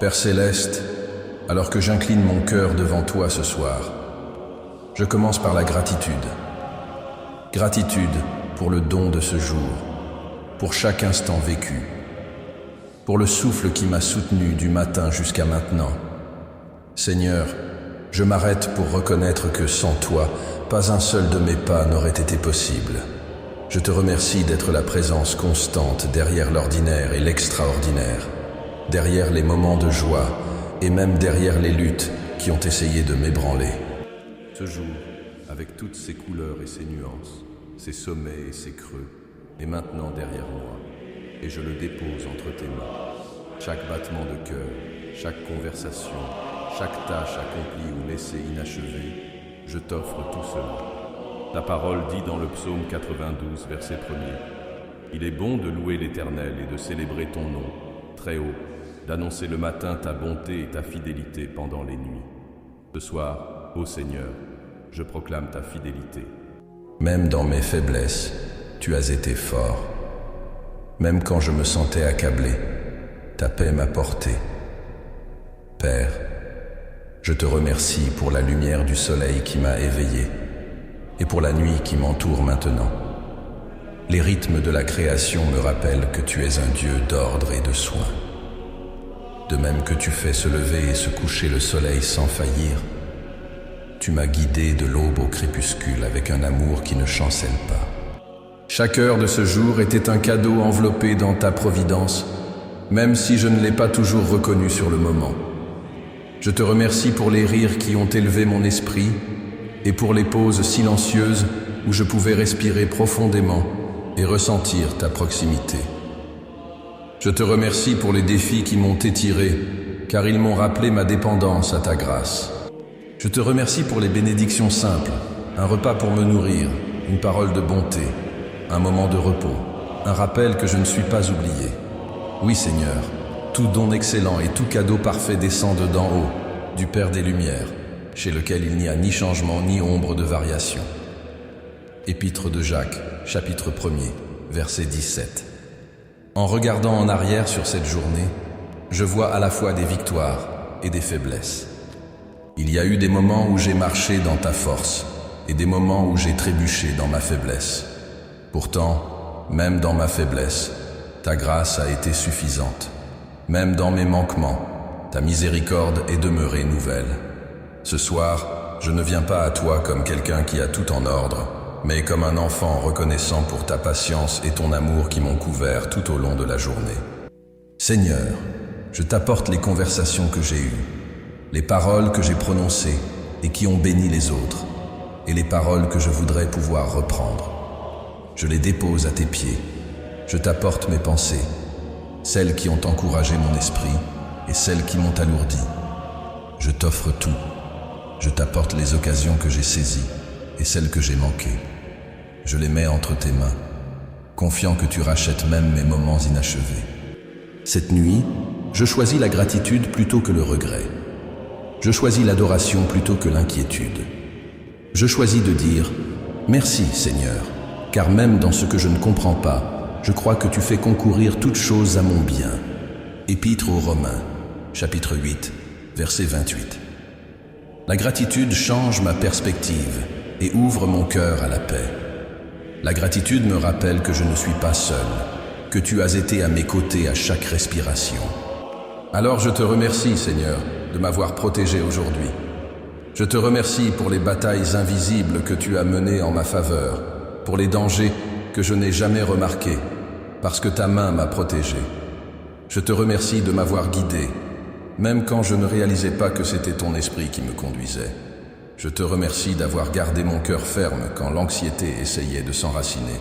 Père céleste, alors que j'incline mon cœur devant toi ce soir, je commence par la gratitude. Gratitude pour le don de ce jour, pour chaque instant vécu, pour le souffle qui m'a soutenu du matin jusqu'à maintenant. Seigneur, je m'arrête pour reconnaître que sans toi, pas un seul de mes pas n'aurait été possible. Je te remercie d'être la présence constante derrière l'ordinaire et l'extraordinaire, derrière les moments de joie et même derrière les luttes qui ont essayé de m'ébranler. Ce jour, avec toutes ses couleurs et ses nuances, ses sommets et ses creux, est maintenant derrière moi, et je le dépose entre tes mains. Chaque battement de cœur, chaque conversation, chaque tâche accomplie ou laissée inachevée, je t'offre tout cela. Ta parole dit dans le psaume 92, verset 1er, « Il est bon de louer l'Éternel et de célébrer ton nom, très haut, d'annoncer le matin ta bonté et ta fidélité pendant les nuits. » Ce soir, ô Seigneur, je proclame ta fidélité. Même dans mes faiblesses, tu as été fort. Même quand je me sentais accablé, ta paix m'a porté. Père, je te remercie pour la lumière du soleil qui m'a éveillé et pour la nuit qui m'entoure maintenant. Les rythmes de la création me rappellent que tu es un Dieu d'ordre et de soin. De même que tu fais se lever et se coucher le soleil sans faillir, tu m'as guidé de l'aube au crépuscule avec un amour qui ne chancelle pas. Chaque heure de ce jour était un cadeau enveloppé dans ta providence, même si je ne l'ai pas toujours reconnu sur le moment. Je te remercie pour les rires qui ont élevé mon esprit et pour les pauses silencieuses où je pouvais respirer profondément et ressentir ta proximité. Je te remercie pour les défis qui m'ont étiré, car ils m'ont rappelé ma dépendance à ta grâce. Je te remercie pour les bénédictions simples, un repas pour me nourrir, une parole de bonté, un moment de repos, un rappel que je ne suis pas oublié. Oui Seigneur, tout don excellent et tout cadeau parfait descendent d'en haut, du Père des Lumières, chez lequel il n'y a ni changement ni ombre de variation. Épître de Jacques, chapitre 1er, verset 17. En regardant en arrière sur cette journée, je vois à la fois des victoires et des faiblesses. Il y a eu des moments où j'ai marché dans ta force et des moments où j'ai trébuché dans ma faiblesse. Pourtant, même dans ma faiblesse, ta grâce a été suffisante. Même dans mes manquements, ta miséricorde est demeurée nouvelle. Ce soir, je ne viens pas à toi comme quelqu'un qui a tout en ordre, mais comme un enfant reconnaissant pour ta patience et ton amour qui m'ont couvert tout au long de la journée. Seigneur, je t'apporte les conversations que j'ai eues, les paroles que j'ai prononcées et qui ont béni les autres, et les paroles que je voudrais pouvoir reprendre. Je les dépose à tes pieds. Je t'apporte mes pensées, celles qui ont encouragé mon esprit et celles qui m'ont alourdi. Je t'offre tout. Je t'apporte les occasions que j'ai saisies et celles que j'ai manquées. Je les mets entre tes mains, confiant que tu rachètes même mes moments inachevés. Cette nuit, je choisis la gratitude plutôt que le regret. Je choisis l'adoration plutôt que l'inquiétude. Je choisis de dire « Merci Seigneur », car même dans ce que je ne comprends pas, je crois que tu fais concourir toutes choses à mon bien. Épître aux Romains, chapitre 8, verset 28. La gratitude change ma perspective et ouvre mon cœur à la paix. La gratitude me rappelle que je ne suis pas seul, que tu as été à mes côtés à chaque respiration. Alors je te remercie, Seigneur, de m'avoir protégé aujourd'hui. Je te remercie pour les batailles invisibles que tu as menées en ma faveur, pour les dangers que je n'ai jamais remarqués, parce que ta main m'a protégé. Je te remercie de m'avoir guidé, même quand je ne réalisais pas que c'était ton esprit qui me conduisait. Je te remercie d'avoir gardé mon cœur ferme quand l'anxiété essayait de s'enraciner.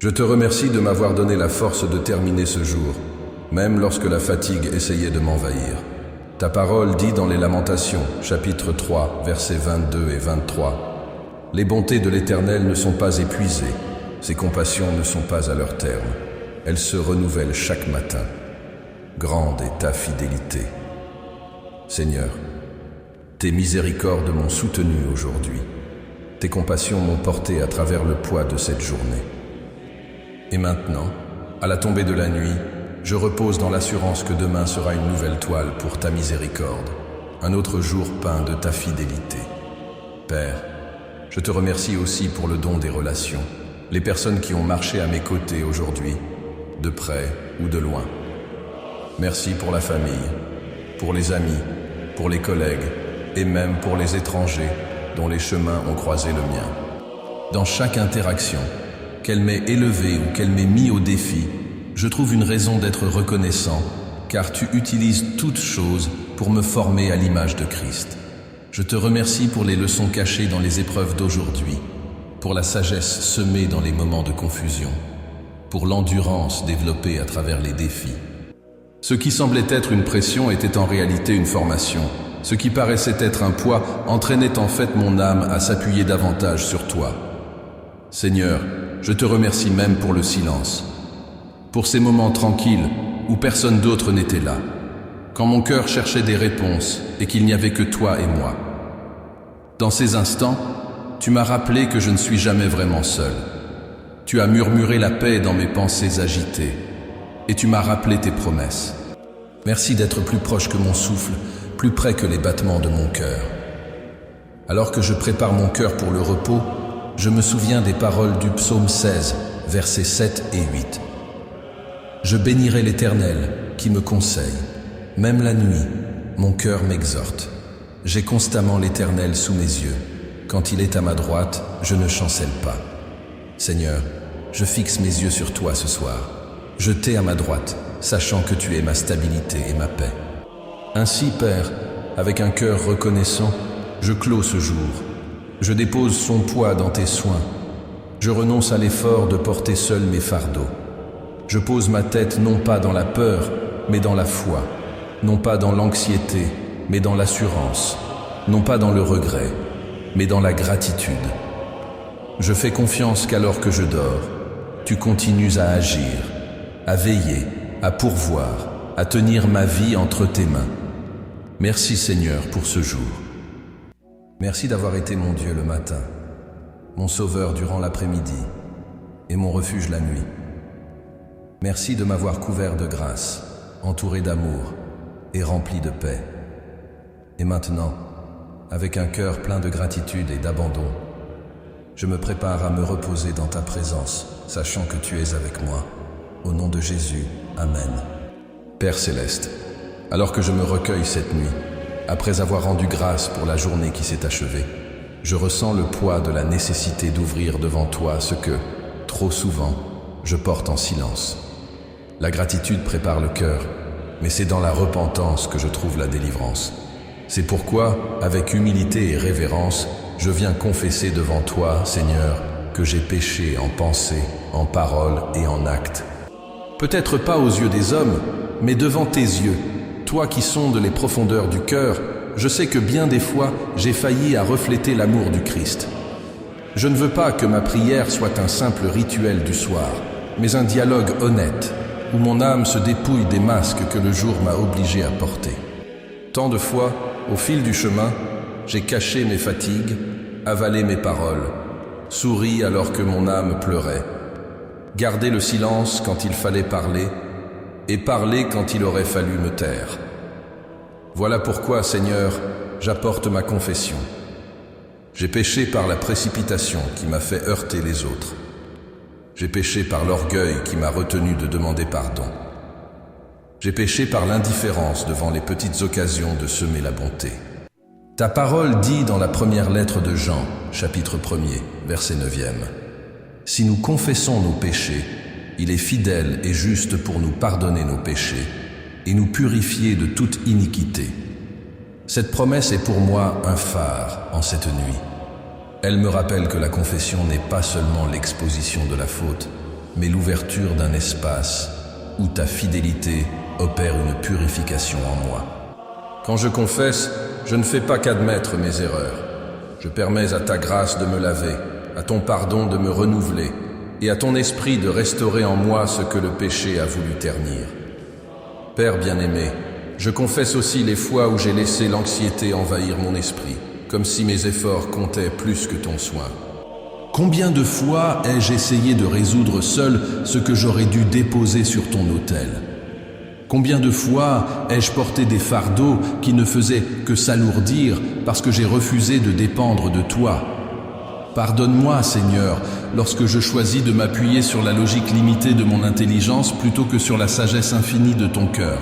Je te remercie de m'avoir donné la force de terminer ce jour, même lorsque la fatigue essayait de m'envahir. Ta parole dit dans les Lamentations, chapitre 3, versets 22 et 23, « Les bontés de l'Éternel ne sont pas épuisées, ses compassions ne sont pas à leur terme. Elles se renouvellent chaque matin. Grande est ta fidélité. » Seigneur, tes miséricordes m'ont soutenu aujourd'hui. Tes compassions m'ont porté à travers le poids de cette journée. Et maintenant, à la tombée de la nuit, je repose dans l'assurance que demain sera une nouvelle toile pour ta miséricorde, un autre jour peint de ta fidélité. Père, je te remercie aussi pour le don des relations, les personnes qui ont marché à mes côtés aujourd'hui, de près ou de loin. Merci pour la famille, pour les amis, pour les collègues et même pour les étrangers dont les chemins ont croisé le mien. Dans chaque interaction, qu'elle m'ait élevé ou qu'elle m'ait mis au défi, je trouve une raison d'être reconnaissant, car tu utilises toutes choses pour me former à l'image de Christ. Je te remercie pour les leçons cachées dans les épreuves d'aujourd'hui, pour la sagesse semée dans les moments de confusion, pour l'endurance développée à travers les défis. Ce qui semblait être une pression était en réalité une formation. Ce qui paraissait être un poids entraînait en fait mon âme à s'appuyer davantage sur toi. Seigneur, je te remercie même pour le silence, pour ces moments tranquilles où personne d'autre n'était là, quand mon cœur cherchait des réponses et qu'il n'y avait que toi et moi. Dans ces instants, tu m'as rappelé que je ne suis jamais vraiment seul. Tu as murmuré la paix dans mes pensées agitées et tu m'as rappelé tes promesses. Merci d'être plus proche que mon souffle, plus près que les battements de mon cœur. Alors que je prépare mon cœur pour le repos, je me souviens des paroles du psaume 16, versets 7 et 8. Je bénirai l'Éternel qui me conseille. Même la nuit, mon cœur m'exhorte. J'ai constamment l'Éternel sous mes yeux. Quand il est à ma droite, je ne chancelle pas. Seigneur, je fixe mes yeux sur toi ce soir. Je t'ai à ma droite, sachant que tu es ma stabilité et ma paix. Ainsi, Père, avec un cœur reconnaissant, je clôt ce jour. Je dépose son poids dans tes soins. Je renonce à l'effort de porter seul mes fardeaux. Je pose ma tête non pas dans la peur, mais dans la foi, non pas dans l'anxiété, mais dans l'assurance, non pas dans le regret, mais dans la gratitude. Je fais confiance qu'alors que je dors, tu continues à agir, à veiller, à pourvoir, à tenir ma vie entre tes mains. Merci Seigneur pour ce jour. Merci d'avoir été mon Dieu le matin, mon sauveur durant l'après-midi et mon refuge la nuit. Merci de m'avoir couvert de grâce, entouré d'amour et rempli de paix. Et maintenant, avec un cœur plein de gratitude et d'abandon, je me prépare à me reposer dans ta présence, sachant que tu es avec moi. Au nom de Jésus, Amen. Père Céleste, alors que je me recueille cette nuit, après avoir rendu grâce pour la journée qui s'est achevée, je ressens le poids de la nécessité d'ouvrir devant toi ce que, trop souvent, je porte en silence. La gratitude prépare le cœur, mais c'est dans la repentance que je trouve la délivrance. C'est pourquoi, avec humilité et révérence, je viens confesser devant toi, Seigneur, que j'ai péché en pensée, en parole et en acte. Peut-être pas aux yeux des hommes, mais devant tes yeux, toi qui sondes les profondeurs du cœur, je sais que bien des fois, j'ai failli à refléter l'amour du Christ. Je ne veux pas que ma prière soit un simple rituel du soir, mais un dialogue honnête, où mon âme se dépouille des masques que le jour m'a obligé à porter. Tant de fois, au fil du chemin, j'ai caché mes fatigues, avalé mes paroles, souri alors que mon âme pleurait, gardé le silence quand il fallait parler, et parler quand il aurait fallu me taire. Voilà pourquoi, Seigneur, j'apporte ma confession. J'ai péché par la précipitation qui m'a fait heurter les autres. J'ai péché par l'orgueil qui m'a retenu de demander pardon. J'ai péché par l'indifférence devant les petites occasions de semer la bonté. Ta parole dit dans la première lettre de Jean, chapitre 1er, verset 9e, « Si nous confessons nos péchés, il est fidèle et juste pour nous pardonner nos péchés et nous purifier de toute iniquité. » Cette promesse est pour moi un phare en cette nuit. Elle me rappelle que la confession n'est pas seulement l'exposition de la faute, mais l'ouverture d'un espace où ta fidélité opère une purification en moi. Quand je confesse, je ne fais pas qu'admettre mes erreurs. Je permets à ta grâce de me laver, à ton pardon de me renouveler, et à ton esprit de restaurer en moi ce que le péché a voulu ternir. Père bien-aimé, je confesse aussi les fois où j'ai laissé l'anxiété envahir mon esprit, comme si mes efforts comptaient plus que ton soin. Combien de fois ai-je essayé de résoudre seul ce que j'aurais dû déposer sur ton autel? Combien de fois ai-je porté des fardeaux qui ne faisaient que s'alourdir parce que j'ai refusé de dépendre de toi? Pardonne-moi, Seigneur, lorsque je choisis de m'appuyer sur la logique limitée de mon intelligence plutôt que sur la sagesse infinie de ton cœur.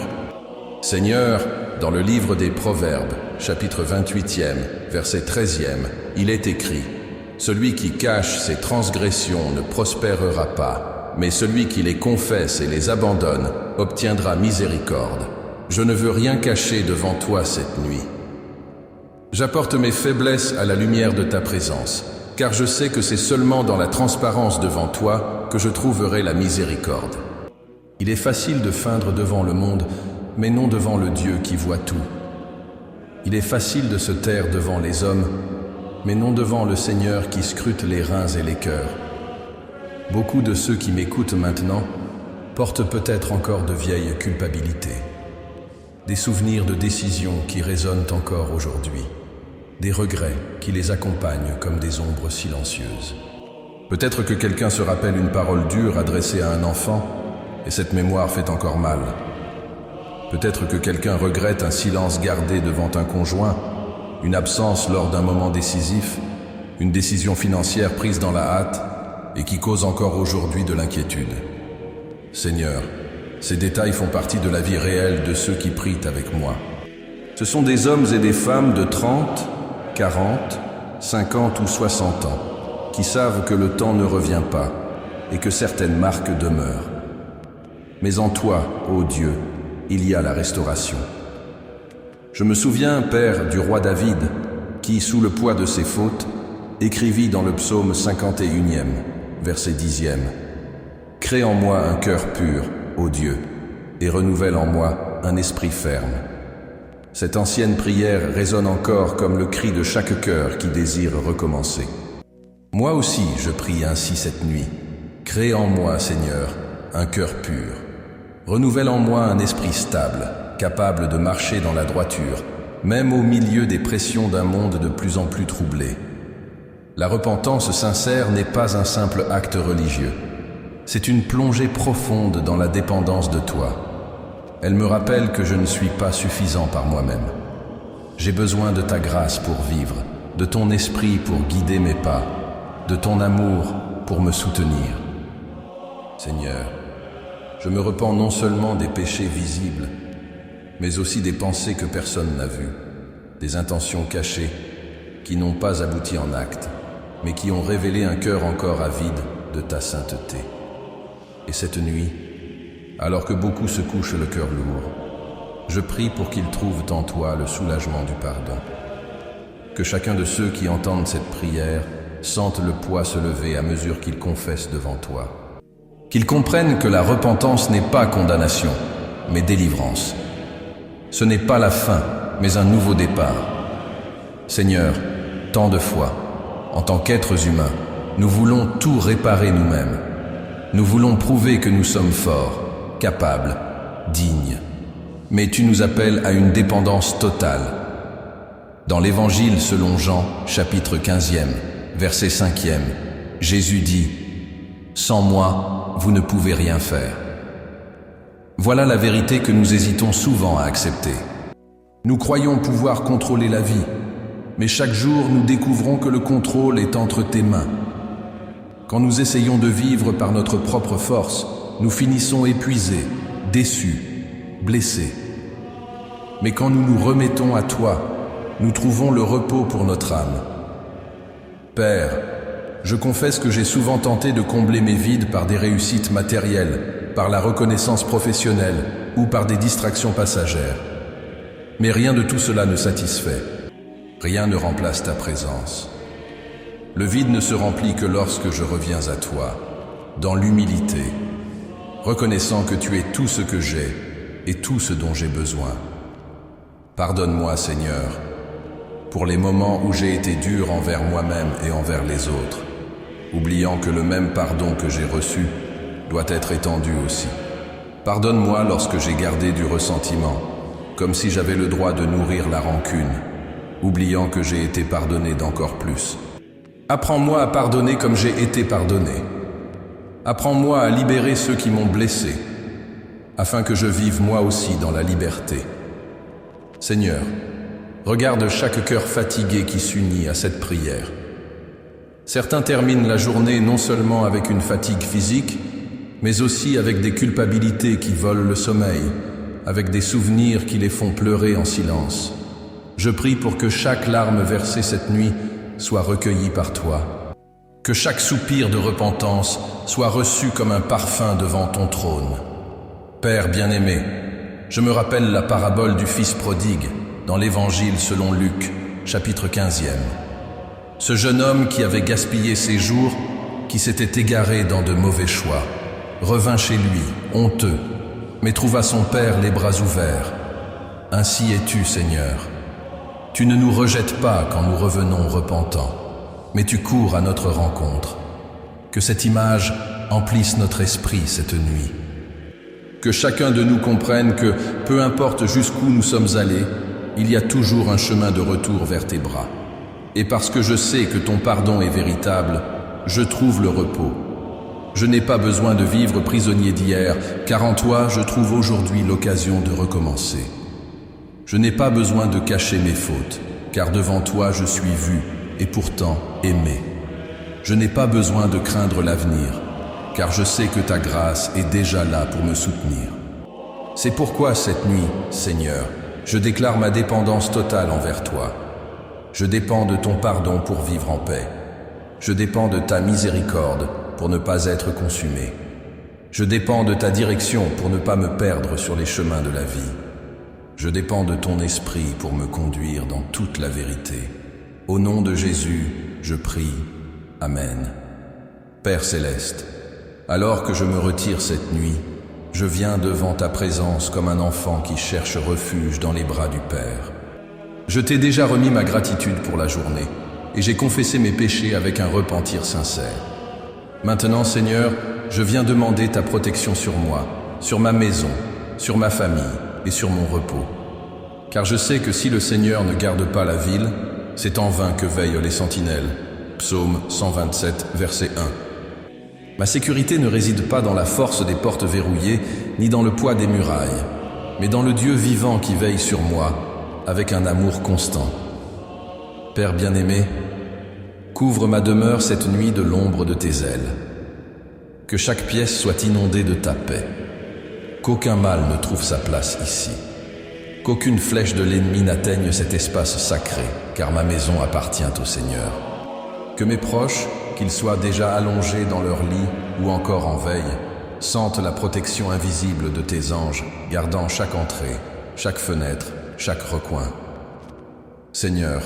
Seigneur, dans le livre des Proverbes, chapitre 28e, verset 13e, il est écrit « Celui qui cache ses transgressions ne prospérera pas, mais celui qui les confesse et les abandonne obtiendra miséricorde. Je ne veux rien cacher devant toi cette nuit. J'apporte mes faiblesses à la lumière de ta présence, car je sais que c'est seulement dans la transparence devant toi que je trouverai la miséricorde. Il est facile de feindre devant le monde, mais non devant le Dieu qui voit tout. Il est facile de se taire devant les hommes, mais non devant le Seigneur qui scrute les reins et les cœurs. Beaucoup de ceux qui m'écoutent maintenant portent peut-être encore de vieilles culpabilités, des souvenirs de décisions qui résonnent encore aujourd'hui, des regrets qui les accompagnent comme des ombres silencieuses. Peut-être que quelqu'un se rappelle une parole dure adressée à un enfant, et cette mémoire fait encore mal. Peut-être que quelqu'un regrette un silence gardé devant un conjoint, une absence lors d'un moment décisif, une décision financière prise dans la hâte et qui cause encore aujourd'hui de l'inquiétude. Seigneur, ces détails font partie de la vie réelle de ceux qui prient avec moi. Ce sont des hommes et des femmes de 30, 40, 50 ou 60 ans qui savent que le temps ne revient pas et que certaines marques demeurent. Mais en toi, ô Dieu, il y a la restauration. Je me souviens, Père, du roi David, qui, sous le poids de ses fautes, écrivit dans le psaume 51e, verset 10e, « Crée en moi un cœur pur, ô Dieu, et renouvelle en moi un esprit ferme. » Cette ancienne prière résonne encore comme le cri de chaque cœur qui désire recommencer. Moi aussi, je prie ainsi cette nuit. Crée en moi, Seigneur, un cœur pur. Renouvelle en moi un esprit stable, capable de marcher dans la droiture, même au milieu des pressions d'un monde de plus en plus troublé. La repentance sincère n'est pas un simple acte religieux. C'est une plongée profonde dans la dépendance de toi. Elle me rappelle que je ne suis pas suffisant par moi-même. J'ai besoin de ta grâce pour vivre, de ton esprit pour guider mes pas, de ton amour pour me soutenir. Seigneur, je me repens non seulement des péchés visibles, mais aussi des pensées que personne n'a vues, des intentions cachées qui n'ont pas abouti en actes, mais qui ont révélé un cœur encore avide de ta sainteté. Et cette nuit, alors que beaucoup se couchent le cœur lourd, je prie pour qu'ils trouvent en toi le soulagement du pardon. Que chacun de ceux qui entendent cette prière sente le poids se lever à mesure qu'ils confessent devant toi. Qu'ils comprennent que la repentance n'est pas condamnation, mais délivrance. Ce n'est pas la fin, mais un nouveau départ. Seigneur, tant de fois, en tant qu'êtres humains, nous voulons tout réparer nous-mêmes. Nous voulons prouver que nous sommes forts, capables, dignes. Mais tu nous appelles à une dépendance totale. Dans l'Évangile selon Jean, chapitre 15e, verset 5e, Jésus dit « Sans moi, vous ne pouvez rien faire. » Voilà la vérité que nous hésitons souvent à accepter. Nous croyons pouvoir contrôler la vie, mais chaque jour nous découvrons que le contrôle est entre tes mains. Quand nous essayons de vivre par notre propre force, nous finissons épuisés, déçus, blessés. Mais quand nous nous remettons à toi, nous trouvons le repos pour notre âme. Père, je confesse que j'ai souvent tenté de combler mes vides par des réussites matérielles, par la reconnaissance professionnelle ou par des distractions passagères. Mais rien de tout cela ne satisfait. Rien ne remplace ta présence. Le vide ne se remplit que lorsque je reviens à toi, dans l'humilité, reconnaissant que tu es tout ce que j'ai et tout ce dont j'ai besoin. Pardonne-moi, Seigneur, pour les moments où j'ai été dur envers moi-même et envers les autres, oubliant que le même pardon que j'ai reçu doit être étendu aussi. Pardonne-moi lorsque j'ai gardé du ressentiment, comme si j'avais le droit de nourrir la rancune, oubliant que j'ai été pardonné d'encore plus. Apprends-moi à pardonner comme j'ai été pardonné. Apprends-moi à libérer ceux qui m'ont blessé. afin que je vive moi aussi dans la liberté. Seigneur, regarde chaque cœur fatigué qui s'unit à cette prière. Certains terminent la journée non seulement avec une fatigue physique, mais aussi avec des culpabilités qui volent le sommeil, avec des souvenirs qui les font pleurer en silence. Je prie pour que chaque larme versée cette nuit soit recueillie par toi. Que chaque soupir de repentance soit reçu comme un parfum devant ton trône. Père bien-aimé, je me rappelle la parabole du Fils prodigue dans l'Évangile selon Luc, chapitre 15e. Ce jeune homme qui avait gaspillé ses jours, qui s'était égaré dans de mauvais choix, revint chez lui, honteux, mais trouva son Père les bras ouverts. Ainsi es-tu, Seigneur. Tu ne nous rejettes pas quand nous revenons repentants, mais tu cours à notre rencontre. Que cette image emplisse notre esprit cette nuit. Que chacun de nous comprenne que, peu importe jusqu'où nous sommes allés, il y a toujours un chemin de retour vers tes bras. Et parce que je sais que ton pardon est véritable, je trouve le repos. Je n'ai pas besoin de vivre prisonnier d'hier, car en toi je trouve aujourd'hui l'occasion de recommencer. Je n'ai pas besoin de cacher mes fautes, car devant toi je suis vu et pourtant aimé. Je n'ai pas besoin de craindre l'avenir, car je sais que ta grâce est déjà là pour me soutenir. C'est pourquoi cette nuit, Seigneur, je déclare ma dépendance totale envers toi. Je dépends de ton pardon pour vivre en paix. Je dépends de ta miséricorde pour ne pas être consumé. Je dépends de ta direction pour ne pas me perdre sur les chemins de la vie. Je dépends de ton esprit pour me conduire dans toute la vérité. Au nom de Jésus, je prie. Amen. Père céleste, alors que je me retire cette nuit, je viens devant ta présence comme un enfant qui cherche refuge dans les bras du Père. Je t'ai déjà remis ma gratitude pour la journée, et j'ai confessé mes péchés avec un repentir sincère. Maintenant, Seigneur, je viens demander ta protection sur moi, sur ma maison, sur ma famille et sur mon repos. Car je sais que si le Seigneur ne garde pas la ville, c'est en vain que veillent les sentinelles. Psaume 127, verset 1. Ma sécurité ne réside pas dans la force des portes verrouillées, ni dans le poids des murailles, mais dans le Dieu vivant qui veille sur moi, avec un amour constant. Père bien-aimé, couvre ma demeure cette nuit de l'ombre de tes ailes. Que chaque pièce soit inondée de ta paix. Qu'aucun mal ne trouve sa place ici. Qu'aucune flèche de l'ennemi n'atteigne cet espace sacré, car ma maison appartient au Seigneur. Que mes proches, qu'ils soient déjà allongés dans leur lit ou encore en veille, sentent la protection invisible de tes anges, gardant chaque entrée, chaque fenêtre, chaque recoin. Seigneur,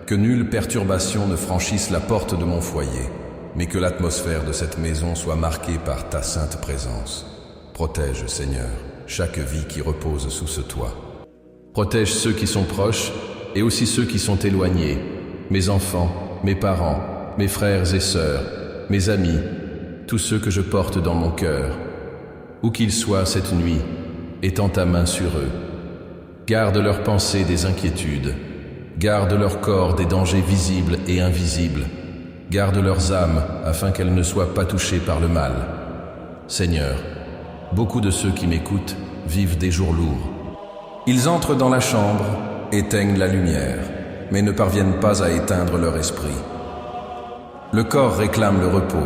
que nulle perturbation ne franchisse la porte de mon foyer, mais que l'atmosphère de cette maison soit marquée par ta sainte présence. Protège, Seigneur, chaque vie qui repose sous ce toit. Protège ceux qui sont proches et aussi ceux qui sont éloignés, mes enfants, mes parents, mes frères et sœurs, mes amis, tous ceux que je porte dans mon cœur. Où qu'ils soient cette nuit, étends ta main sur eux. Garde leurs pensées des inquiétudes. Garde leur corps des dangers visibles et invisibles. Garde leurs âmes afin qu'elles ne soient pas touchées par le mal. Seigneur, beaucoup de ceux qui m'écoutent vivent des jours lourds. Ils entrent dans la chambre, éteignent la lumière, mais ne parviennent pas à éteindre leur esprit. Le corps réclame le repos,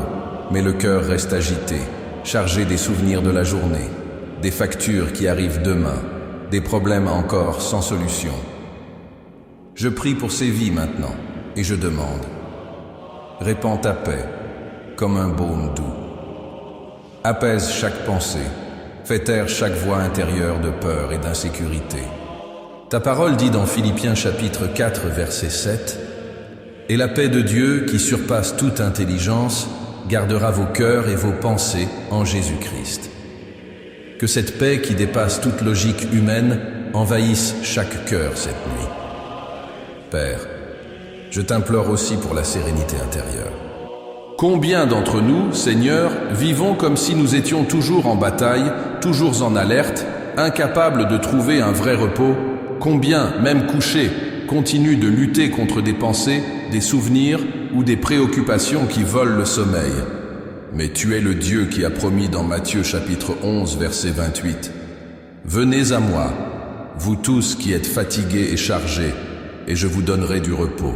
mais le cœur reste agité, chargé des souvenirs de la journée, des factures qui arrivent demain, des problèmes encore sans solution. Je prie pour ces vies maintenant, et je demande. Répands ta paix, comme un baume doux. Apaise chaque pensée, fais taire chaque voix intérieure de peur et d'insécurité. Ta parole dit dans Philippiens chapitre 4, verset 7, « Et la paix de Dieu, qui surpasse toute intelligence, gardera vos cœurs et vos pensées en Jésus-Christ. » Que cette paix qui dépasse toute logique humaine envahisse chaque cœur cette nuit. Père, je t'implore aussi pour la sérénité intérieure. Combien d'entre nous, Seigneur, vivons comme si nous étions toujours en bataille, toujours en alerte, incapables de trouver un vrai repos? Combien, même couchés, continuent de lutter contre des pensées, des souvenirs ou des préoccupations qui volent le sommeil? Mais tu es le Dieu qui a promis dans Matthieu chapitre 11, verset 28, « Venez à moi, vous tous qui êtes fatigués et chargés, et je vous donnerai du repos.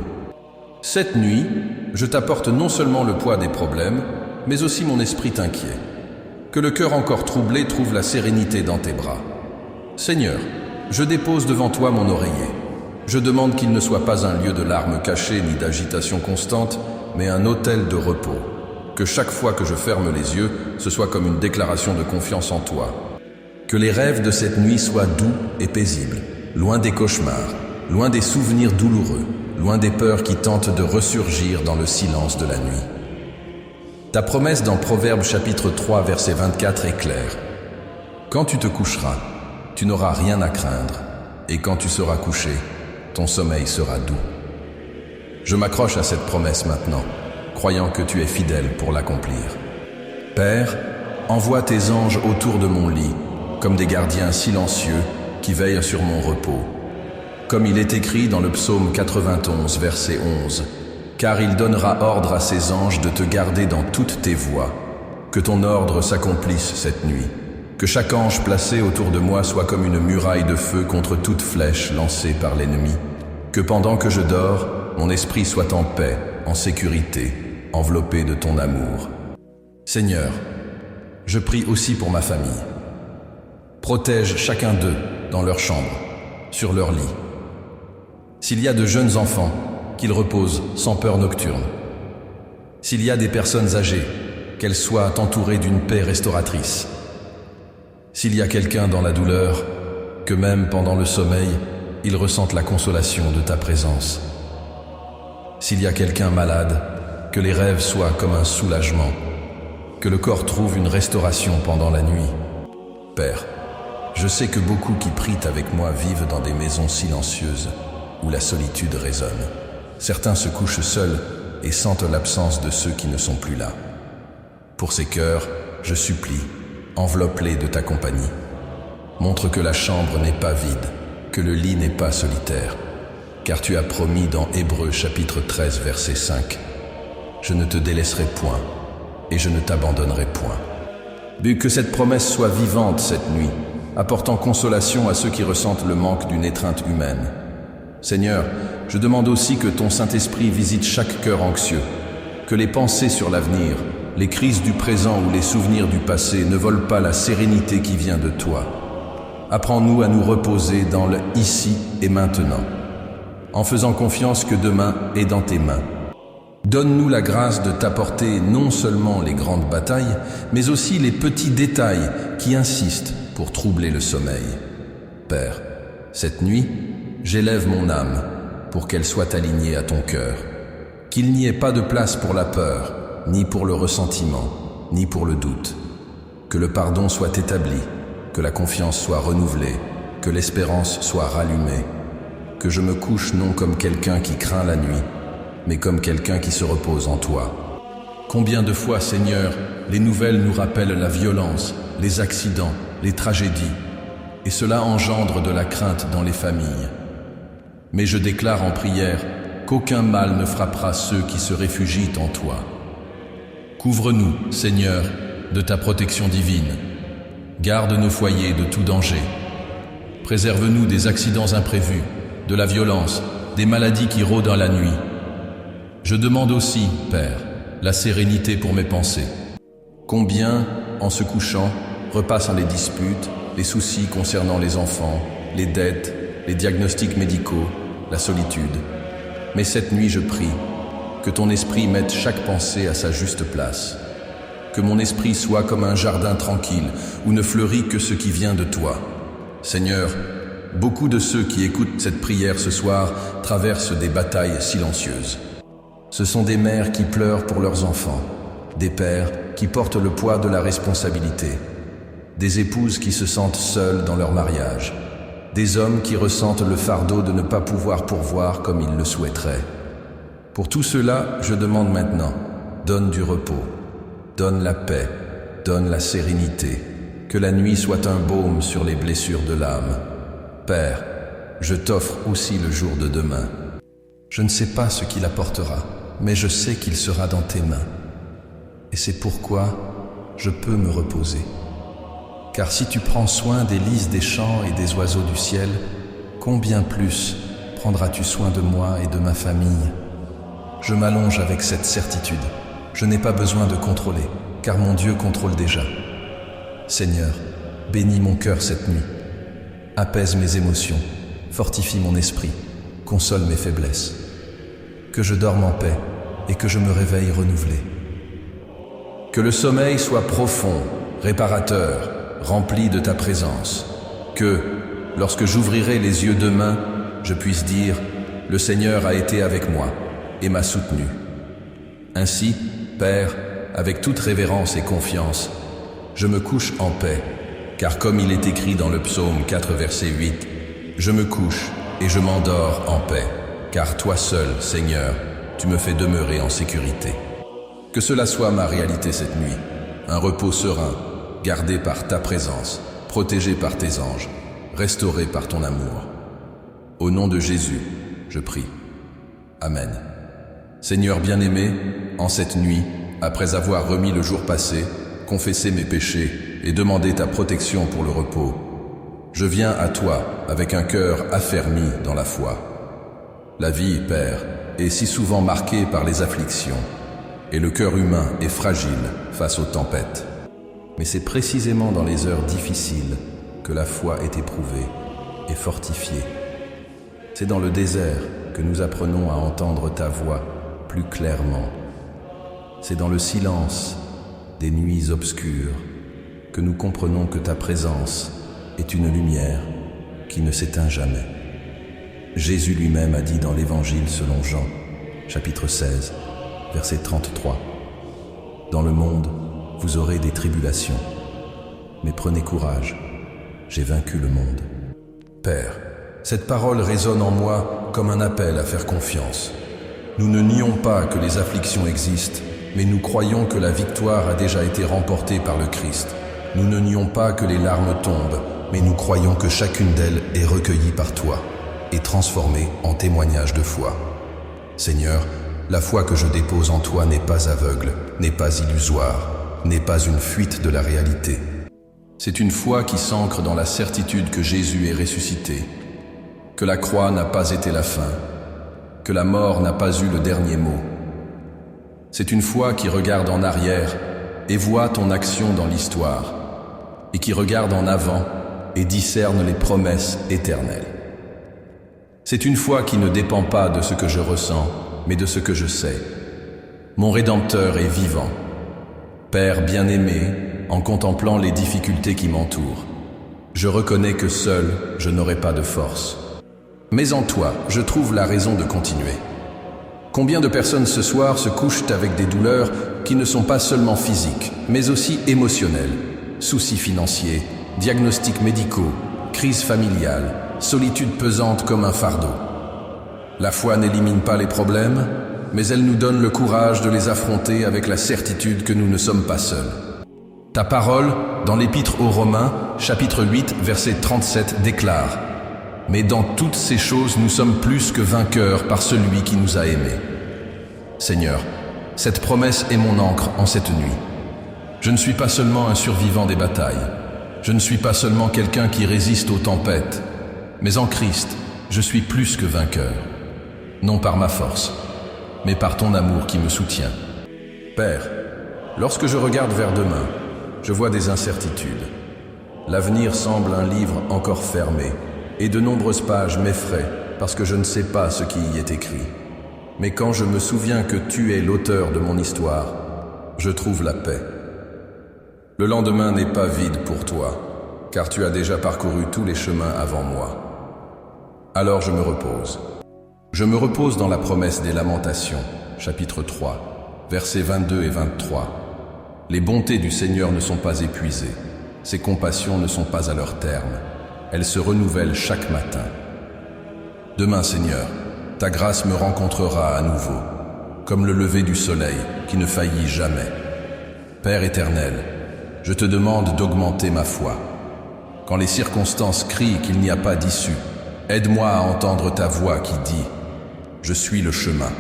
Cette nuit, je t'apporte non seulement le poids des problèmes, mais aussi mon esprit inquiet. Que le cœur encore troublé trouve la sérénité dans tes bras. Seigneur, je dépose devant toi mon oreiller. Je demande qu'il ne soit pas un lieu de larmes cachées ni d'agitation constante, mais un autel de repos. Que chaque fois que je ferme les yeux, ce soit comme une déclaration de confiance en toi. Que les rêves de cette nuit soient doux et paisibles, loin des cauchemars, loin des souvenirs douloureux, loin des peurs qui tentent de ressurgir dans le silence de la nuit. Ta promesse dans Proverbes chapitre 3 verset 24 est claire. Quand tu te coucheras, tu n'auras rien à craindre, et quand tu seras couché, ton sommeil sera doux. Je m'accroche à cette promesse maintenant, croyant que tu es fidèle pour l'accomplir. Père, envoie tes anges autour de mon lit, comme des gardiens silencieux qui veillent sur mon repos. Comme il est écrit dans le psaume 91, verset 11, « Car il donnera ordre à ses anges de te garder dans toutes tes voies, que ton ordre s'accomplisse cette nuit. Que chaque ange placé autour de moi soit comme une muraille de feu contre toute flèche lancée par l'ennemi. Que pendant que je dors, mon esprit soit en paix, en sécurité, enveloppé de ton amour. Seigneur, je prie aussi pour ma famille. Protège chacun d'eux dans leur chambre, sur leur lit. S'il y a de jeunes enfants, qu'ils reposent sans peur nocturne. S'il y a des personnes âgées, qu'elles soient entourées d'une paix restauratrice. S'il y a quelqu'un dans la douleur, que même pendant le sommeil, il ressente la consolation de ta présence. S'il y a quelqu'un malade, que les rêves soient comme un soulagement, que le corps trouve une restauration pendant la nuit. Père, je sais que beaucoup qui prient avec moi vivent dans des maisons silencieuses où la solitude résonne. Certains se couchent seuls et sentent l'absence de ceux qui ne sont plus là. Pour ces cœurs, je supplie, enveloppe-les de ta compagnie. Montre que la chambre n'est pas vide, que le lit n'est pas solitaire, car tu as promis dans Hébreux chapitre 13 verset 5, « Je ne te délaisserai point et je ne t'abandonnerai point. » Que cette promesse soit vivante cette nuit, apportant consolation à ceux qui ressentent le manque d'une étreinte humaine. Seigneur, je demande aussi que ton Saint-Esprit visite chaque cœur anxieux, que les pensées sur l'avenir, les crises du présent ou les souvenirs du passé ne volent pas la sérénité qui vient de toi. Apprends-nous à nous reposer dans le ici et maintenant, en faisant confiance que demain est dans tes mains. Donne-nous la grâce de t'apporter non seulement les grandes batailles, mais aussi les petits détails qui insistent pour troubler le sommeil. Père, cette nuit, j'élève mon âme pour qu'elle soit alignée à ton cœur. Qu'il n'y ait pas de place pour la peur, ni pour le ressentiment, ni pour le doute. Que le pardon soit établi, que la confiance soit renouvelée, que l'espérance soit rallumée. Que je me couche non comme quelqu'un qui craint la nuit, mais comme quelqu'un qui se repose en toi. Combien de fois, Seigneur, les nouvelles nous rappellent la violence, les accidents, les tragédies, et cela engendre de la crainte dans les familles. Mais je déclare en prière qu'aucun mal ne frappera ceux qui se réfugient en toi. Couvre-nous, Seigneur, de ta protection divine. Garde nos foyers de tout danger. Préserve-nous des accidents imprévus, de la violence, des maladies qui rôdent la nuit. Je demande aussi, Père, la sérénité pour mes pensées. Combien, en se couchant, repassent les disputes, les soucis concernant les enfants, les dettes, les diagnostics médicaux, la solitude. Mais cette nuit, je prie que ton esprit mette chaque pensée à sa juste place. Que mon esprit soit comme un jardin tranquille où ne fleurit que ce qui vient de toi. Seigneur, beaucoup de ceux qui écoutent cette prière ce soir traversent des batailles silencieuses. Ce sont des mères qui pleurent pour leurs enfants, des pères qui portent le poids de la responsabilité, des épouses qui se sentent seules dans leur mariage, des hommes qui ressentent le fardeau de ne pas pouvoir pourvoir comme ils le souhaiteraient. Pour tout cela, je demande maintenant, donne du repos, donne la paix, donne la sérénité, que la nuit soit un baume sur les blessures de l'âme. Père, je t'offre aussi le jour de demain. Je ne sais pas ce qu'il apportera, mais je sais qu'il sera dans tes mains. Et c'est pourquoi je peux me reposer. Car si tu prends soin des lys des champs et des oiseaux du ciel, combien plus prendras-tu soin de moi et de ma famille? Je m'allonge avec cette certitude. Je n'ai pas besoin de contrôler, car mon Dieu contrôle déjà. Seigneur, bénis mon cœur cette nuit. Apaise mes émotions, fortifie mon esprit, console mes faiblesses. Que je dorme en paix et que je me réveille renouvelé. Que le sommeil soit profond, réparateur, rempli de ta présence. Que, lorsque j'ouvrirai les yeux demain, je puisse dire « Le Seigneur a été avec moi et m'a soutenu ». Ainsi, Père, avec toute révérence et confiance, je me couche en paix, car comme il est écrit dans le psaume 4 verset 8, « Je me couche et je m'endors en paix, car toi seul, Seigneur, tu me fais demeurer en sécurité. » Que cela soit ma réalité cette nuit, un repos serein, gardé par ta présence, protégé par tes anges, restauré par ton amour. Au nom de Jésus, je prie. Amen. Seigneur bien-aimé, en cette nuit, après avoir remis le jour passé, confessé mes péchés et demandé ta protection pour le repos, je viens à toi avec un cœur affermi dans la foi. La vie, Père, est si souvent marquée par les afflictions, et le cœur humain est fragile face aux tempêtes. Mais c'est précisément dans les heures difficiles que la foi est éprouvée et fortifiée. C'est dans le désert que nous apprenons à entendre ta voix plus clairement. C'est dans le silence des nuits obscures que nous comprenons que ta présence est une lumière qui ne s'éteint jamais. Jésus lui-même a dit dans l'Évangile selon Jean, chapitre 16, verset 33, « Dans le monde, vous aurez des tribulations, mais prenez courage, j'ai vaincu le monde. » Père, cette parole résonne en moi comme un appel à faire confiance. Nous ne nions pas que les afflictions existent, mais nous croyons que la victoire a déjà été remportée par le Christ. Nous ne nions pas que les larmes tombent, mais nous croyons que chacune d'elles est recueillie par toi et transformée en témoignage de foi. Seigneur, la foi que je dépose en toi n'est pas aveugle, n'est pas illusoire, n'est pas une fuite de la réalité. C'est une foi qui s'ancre dans la certitude que Jésus est ressuscité, que la croix n'a pas été la fin, que la mort n'a pas eu le dernier mot. C'est une foi qui regarde en arrière et voit ton action dans l'histoire, et qui regarde en avant et discerne les promesses éternelles. C'est une foi qui ne dépend pas de ce que je ressens, mais de ce que je sais. Mon Rédempteur est vivant. Père bien-aimé, en contemplant les difficultés qui m'entourent, je reconnais que seul, je n'aurai pas de force. Mais en toi, je trouve la raison de continuer. Combien de personnes ce soir se couchent avec des douleurs qui ne sont pas seulement physiques, mais aussi émotionnelles, soucis financiers, diagnostics médicaux, crise familiale, solitude pesante comme un fardeau. La foi n'élimine pas les problèmes, mais elle nous donne le courage de les affronter avec la certitude que nous ne sommes pas seuls. Ta parole, dans l'Épître aux Romains, chapitre 8, verset 37, déclare « Mais dans toutes ces choses, nous sommes plus que vainqueurs par celui qui nous a aimés. » Seigneur, cette promesse est mon ancre en cette nuit. Je ne suis pas seulement un survivant des batailles. Je ne suis pas seulement quelqu'un qui résiste aux tempêtes, mais en Christ, je suis plus que vainqueur. Non par ma force, mais par ton amour qui me soutient. Père, lorsque je regarde vers demain, je vois des incertitudes. L'avenir semble un livre encore fermé, et de nombreuses pages m'effraient parce que je ne sais pas ce qui y est écrit. Mais quand je me souviens que tu es l'auteur de mon histoire, je trouve la paix. Le lendemain n'est pas vide pour toi, car tu as déjà parcouru tous les chemins avant moi. Alors je me repose. Je me repose dans la promesse des Lamentations, chapitre 3, versets 22 et 23. Les bontés du Seigneur ne sont pas épuisées, ses compassions ne sont pas à leur terme, elles se renouvellent chaque matin. Demain, Seigneur, ta grâce me rencontrera à nouveau, comme le lever du soleil qui ne faillit jamais. Père éternel, je te demande d'augmenter ma foi. Quand les circonstances crient qu'il n'y a pas d'issue, aide-moi à entendre ta voix qui dit « Je suis le chemin ».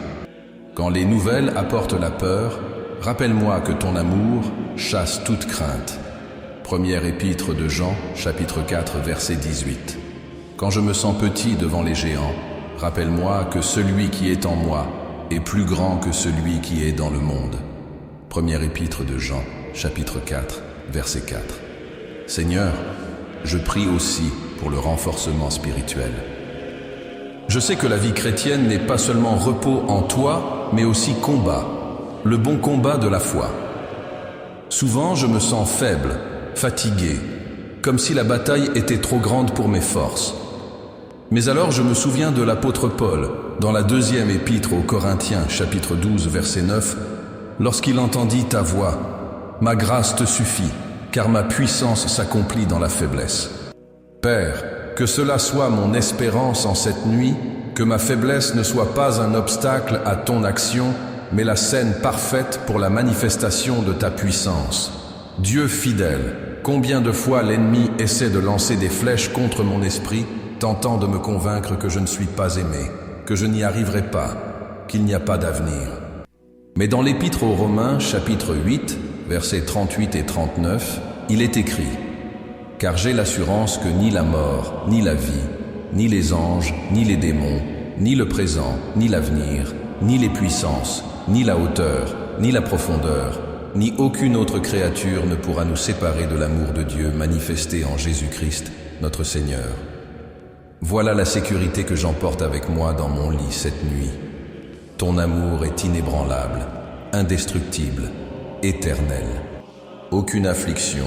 Quand les nouvelles apportent la peur, rappelle-moi que ton amour chasse toute crainte. Première épître de Jean, chapitre 4, verset 18. Quand je me sens petit devant les géants, rappelle-moi que celui qui est en moi est plus grand que celui qui est dans le monde. Première épître de Jean, chapitre 4, verset 4. Seigneur, je prie aussi pour le renforcement spirituel. Je sais que la vie chrétienne n'est pas seulement repos en toi, mais aussi combat, le bon combat de la foi. Souvent, je me sens faible, fatigué, comme si la bataille était trop grande pour mes forces. Mais alors je me souviens de l'apôtre Paul, dans la deuxième épître aux Corinthiens, chapitre 12, verset 9, lorsqu'il entendit ta voix, « Ma grâce te suffit, car ma puissance s'accomplit dans la faiblesse. » Père, que cela soit mon espérance en cette nuit, que ma faiblesse ne soit pas un obstacle à ton action, mais la scène parfaite pour la manifestation de ta puissance. Dieu fidèle, combien de fois l'ennemi essaie de lancer des flèches contre mon esprit, tentant de me convaincre que je ne suis pas aimé, que je n'y arriverai pas, qu'il n'y a pas d'avenir. Mais dans l'Épître aux Romains, chapitre 8, versets 38 et 39, il est écrit « Car j'ai l'assurance que ni la mort, ni la vie, ni les anges, ni les démons, ni le présent, ni l'avenir, ni les puissances, ni la hauteur, ni la profondeur, ni aucune autre créature ne pourra nous séparer de l'amour de Dieu manifesté en Jésus-Christ, notre Seigneur. » Voilà la sécurité que j'emporte avec moi dans mon lit cette nuit. Ton amour est inébranlable, indestructible, éternel. Aucune affliction,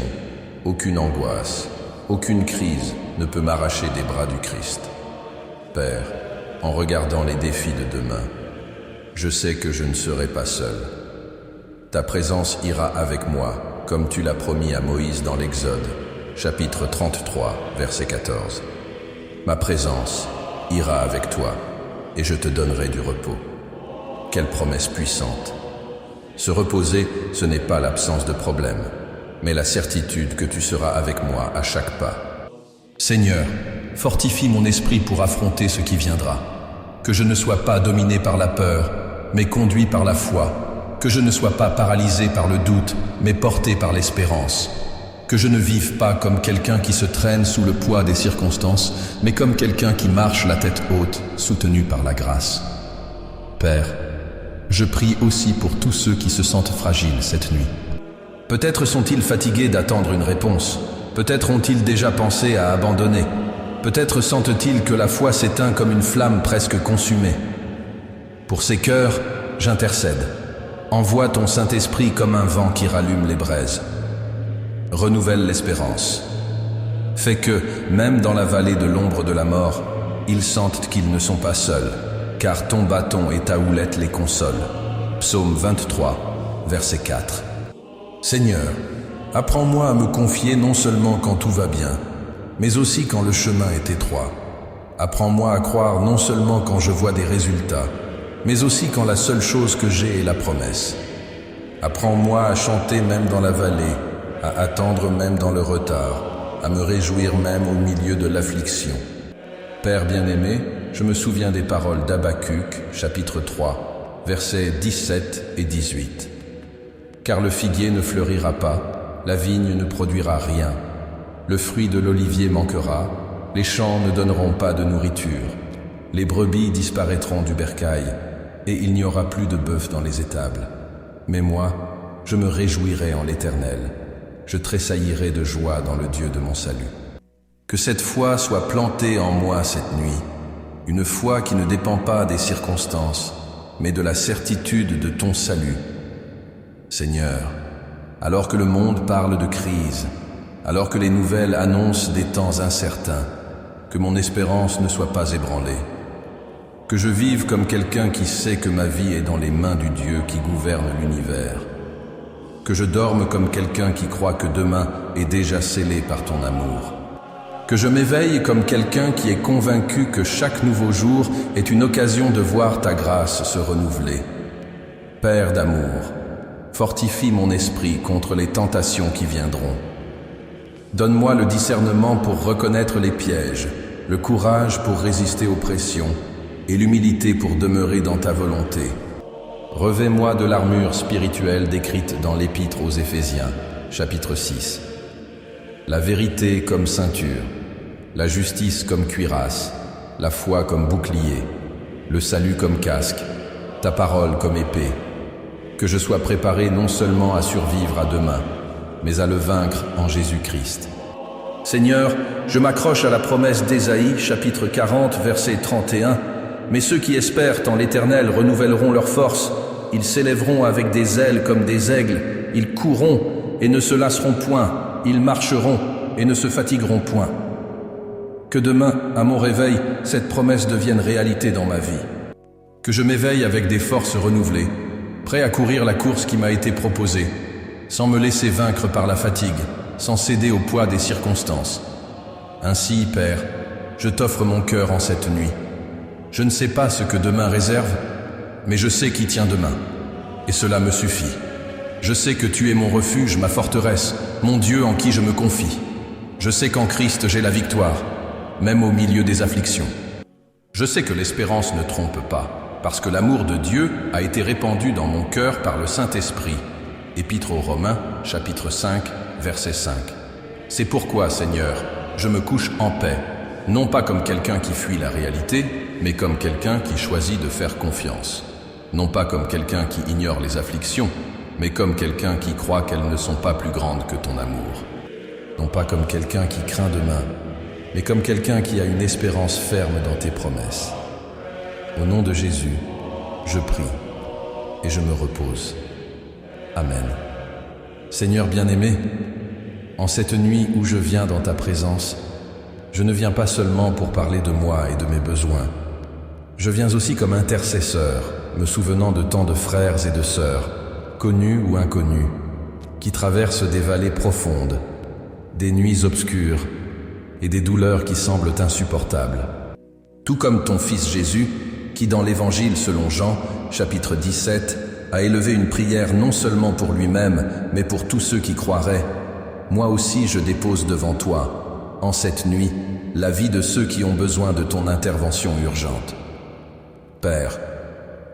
aucune angoisse, aucune crise ne peut m'arracher des bras du Christ. Père, en regardant les défis de demain, je sais que je ne serai pas seul. Ta présence ira avec moi, comme tu l'as promis à Moïse dans l'Exode, chapitre 33, verset 14. Ma présence ira avec toi, et je te donnerai du repos. Quelle promesse puissante! Se reposer, ce n'est pas l'absence de problème, mais la certitude que tu seras avec moi à chaque pas. Seigneur, fortifie mon esprit pour affronter ce qui viendra. Que je ne sois pas dominé par la peur, mais conduit par la foi. Que je ne sois pas paralysé par le doute, mais porté par l'espérance. Que je ne vive pas comme quelqu'un qui se traîne sous le poids des circonstances, mais comme quelqu'un qui marche la tête haute, soutenu par la grâce. Père, je prie aussi pour tous ceux qui se sentent fragiles cette nuit. Peut-être sont-ils fatigués d'attendre une réponse. Peut-être ont-ils déjà pensé à abandonner. Peut-être sentent-ils que la foi s'éteint comme une flamme presque consumée. Pour ces cœurs, j'intercède. Envoie ton Saint-Esprit comme un vent qui rallume les braises. Renouvelle l'espérance. Fais que, même dans la vallée de l'ombre de la mort, ils sentent qu'ils ne sont pas seuls, car ton bâton et ta houlette les consolent. Psaume 23, verset 4. Seigneur, apprends-moi à me confier non seulement quand tout va bien, mais aussi quand le chemin est étroit. Apprends-moi à croire non seulement quand je vois des résultats, mais aussi quand la seule chose que j'ai est la promesse. Apprends-moi à chanter même dans la vallée, à attendre même dans le retard, à me réjouir même au milieu de l'affliction. Père bien-aimé, je me souviens des paroles d'Habacuc, chapitre 3, versets 17 et 18. Car le figuier ne fleurira pas, la vigne ne produira rien, le fruit de l'olivier manquera, les champs ne donneront pas de nourriture, les brebis disparaîtront du bercail, et il n'y aura plus de bœuf dans les étables. Mais moi, je me réjouirai en l'Éternel. Je tressaillirai de joie dans le Dieu de mon salut. Que cette foi soit plantée en moi cette nuit, une foi qui ne dépend pas des circonstances, mais de la certitude de ton salut. Seigneur, alors que le monde parle de crise, alors que les nouvelles annoncent des temps incertains, que mon espérance ne soit pas ébranlée. Que je vive comme quelqu'un qui sait que ma vie est dans les mains du Dieu qui gouverne l'univers. Que je dorme comme quelqu'un qui croit que demain est déjà scellé par ton amour. Que je m'éveille comme quelqu'un qui est convaincu que chaque nouveau jour est une occasion de voir ta grâce se renouveler. Père d'amour, fortifie mon esprit contre les tentations qui viendront. Donne-moi le discernement pour reconnaître les pièges, le courage pour résister aux pressions et l'humilité pour demeurer dans ta volonté. Revêt-moi de l'armure spirituelle décrite dans l'Épître aux Éphésiens, chapitre 6. la vérité comme ceinture, la justice comme cuirasse, la foi comme bouclier, le salut comme casque, ta parole comme épée. Que je sois préparé non seulement à survivre à demain, mais à le vaincre en Jésus-Christ. Seigneur, je m'accroche à la promesse d'Ésaïe, chapitre 40, verset 31. Mais ceux qui espèrent en l'Éternel renouvelleront leurs forces. Ils s'élèveront avec des ailes comme des aigles. Ils courront et ne se lasseront point. Ils marcheront et ne se fatigueront point. Que demain, à mon réveil, cette promesse devienne réalité dans ma vie. Que je m'éveille avec des forces renouvelées, prêt à courir la course qui m'a été proposée, sans me laisser vaincre par la fatigue, sans céder au poids des circonstances. Ainsi, Père, je t'offre mon cœur en cette nuit. Je ne sais pas ce que demain réserve, mais je sais qui tient demain, et cela me suffit. Je sais que tu es mon refuge, ma forteresse, mon Dieu en qui je me confie. Je sais qu'en Christ j'ai la victoire, même au milieu des afflictions. Je sais que l'espérance ne trompe pas, parce que l'amour de Dieu a été répandu dans mon cœur par le Saint-Esprit. Épître aux Romains, chapitre 5, verset 5. C'est pourquoi, Seigneur, je me couche en paix, non pas comme quelqu'un qui fuit la réalité, mais comme quelqu'un qui choisit de faire confiance. Non pas comme quelqu'un qui ignore les afflictions, mais comme quelqu'un qui croit qu'elles ne sont pas plus grandes que ton amour. Non pas comme quelqu'un qui craint demain, mais comme quelqu'un qui a une espérance ferme dans tes promesses. Au nom de Jésus, je prie et je me repose. Amen. Seigneur bien-aimé, en cette nuit où je viens dans ta présence, je ne viens pas seulement pour parler de moi et de mes besoins. Je viens aussi comme intercesseur, me souvenant de tant de frères et de sœurs, connus ou inconnus, qui traversent des vallées profondes, des nuits obscures et des douleurs qui semblent insupportables. Tout comme ton Fils Jésus, qui dans l'Évangile selon Jean, chapitre 17, a élevé une prière non seulement pour lui-même, mais pour tous ceux qui croiraient. Moi aussi je dépose devant toi, en cette nuit, la vie de ceux qui ont besoin de ton intervention urgente. Père,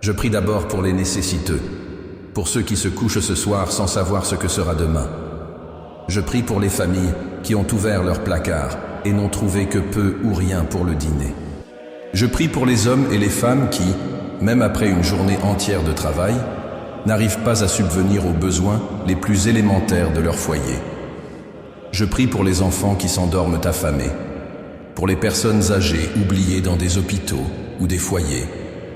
je prie d'abord pour les nécessiteux, pour ceux qui se couchent ce soir sans savoir ce que sera demain. Je prie pour les familles qui ont ouvert leurs placards et n'ont trouvé que peu ou rien pour le dîner. Je prie pour les hommes et les femmes qui, même après une journée entière de travail, n'arrivent pas à subvenir aux besoins les plus élémentaires de leur foyer. Je prie pour les enfants qui s'endorment affamés, pour les personnes âgées oubliées dans des hôpitaux ou des foyers,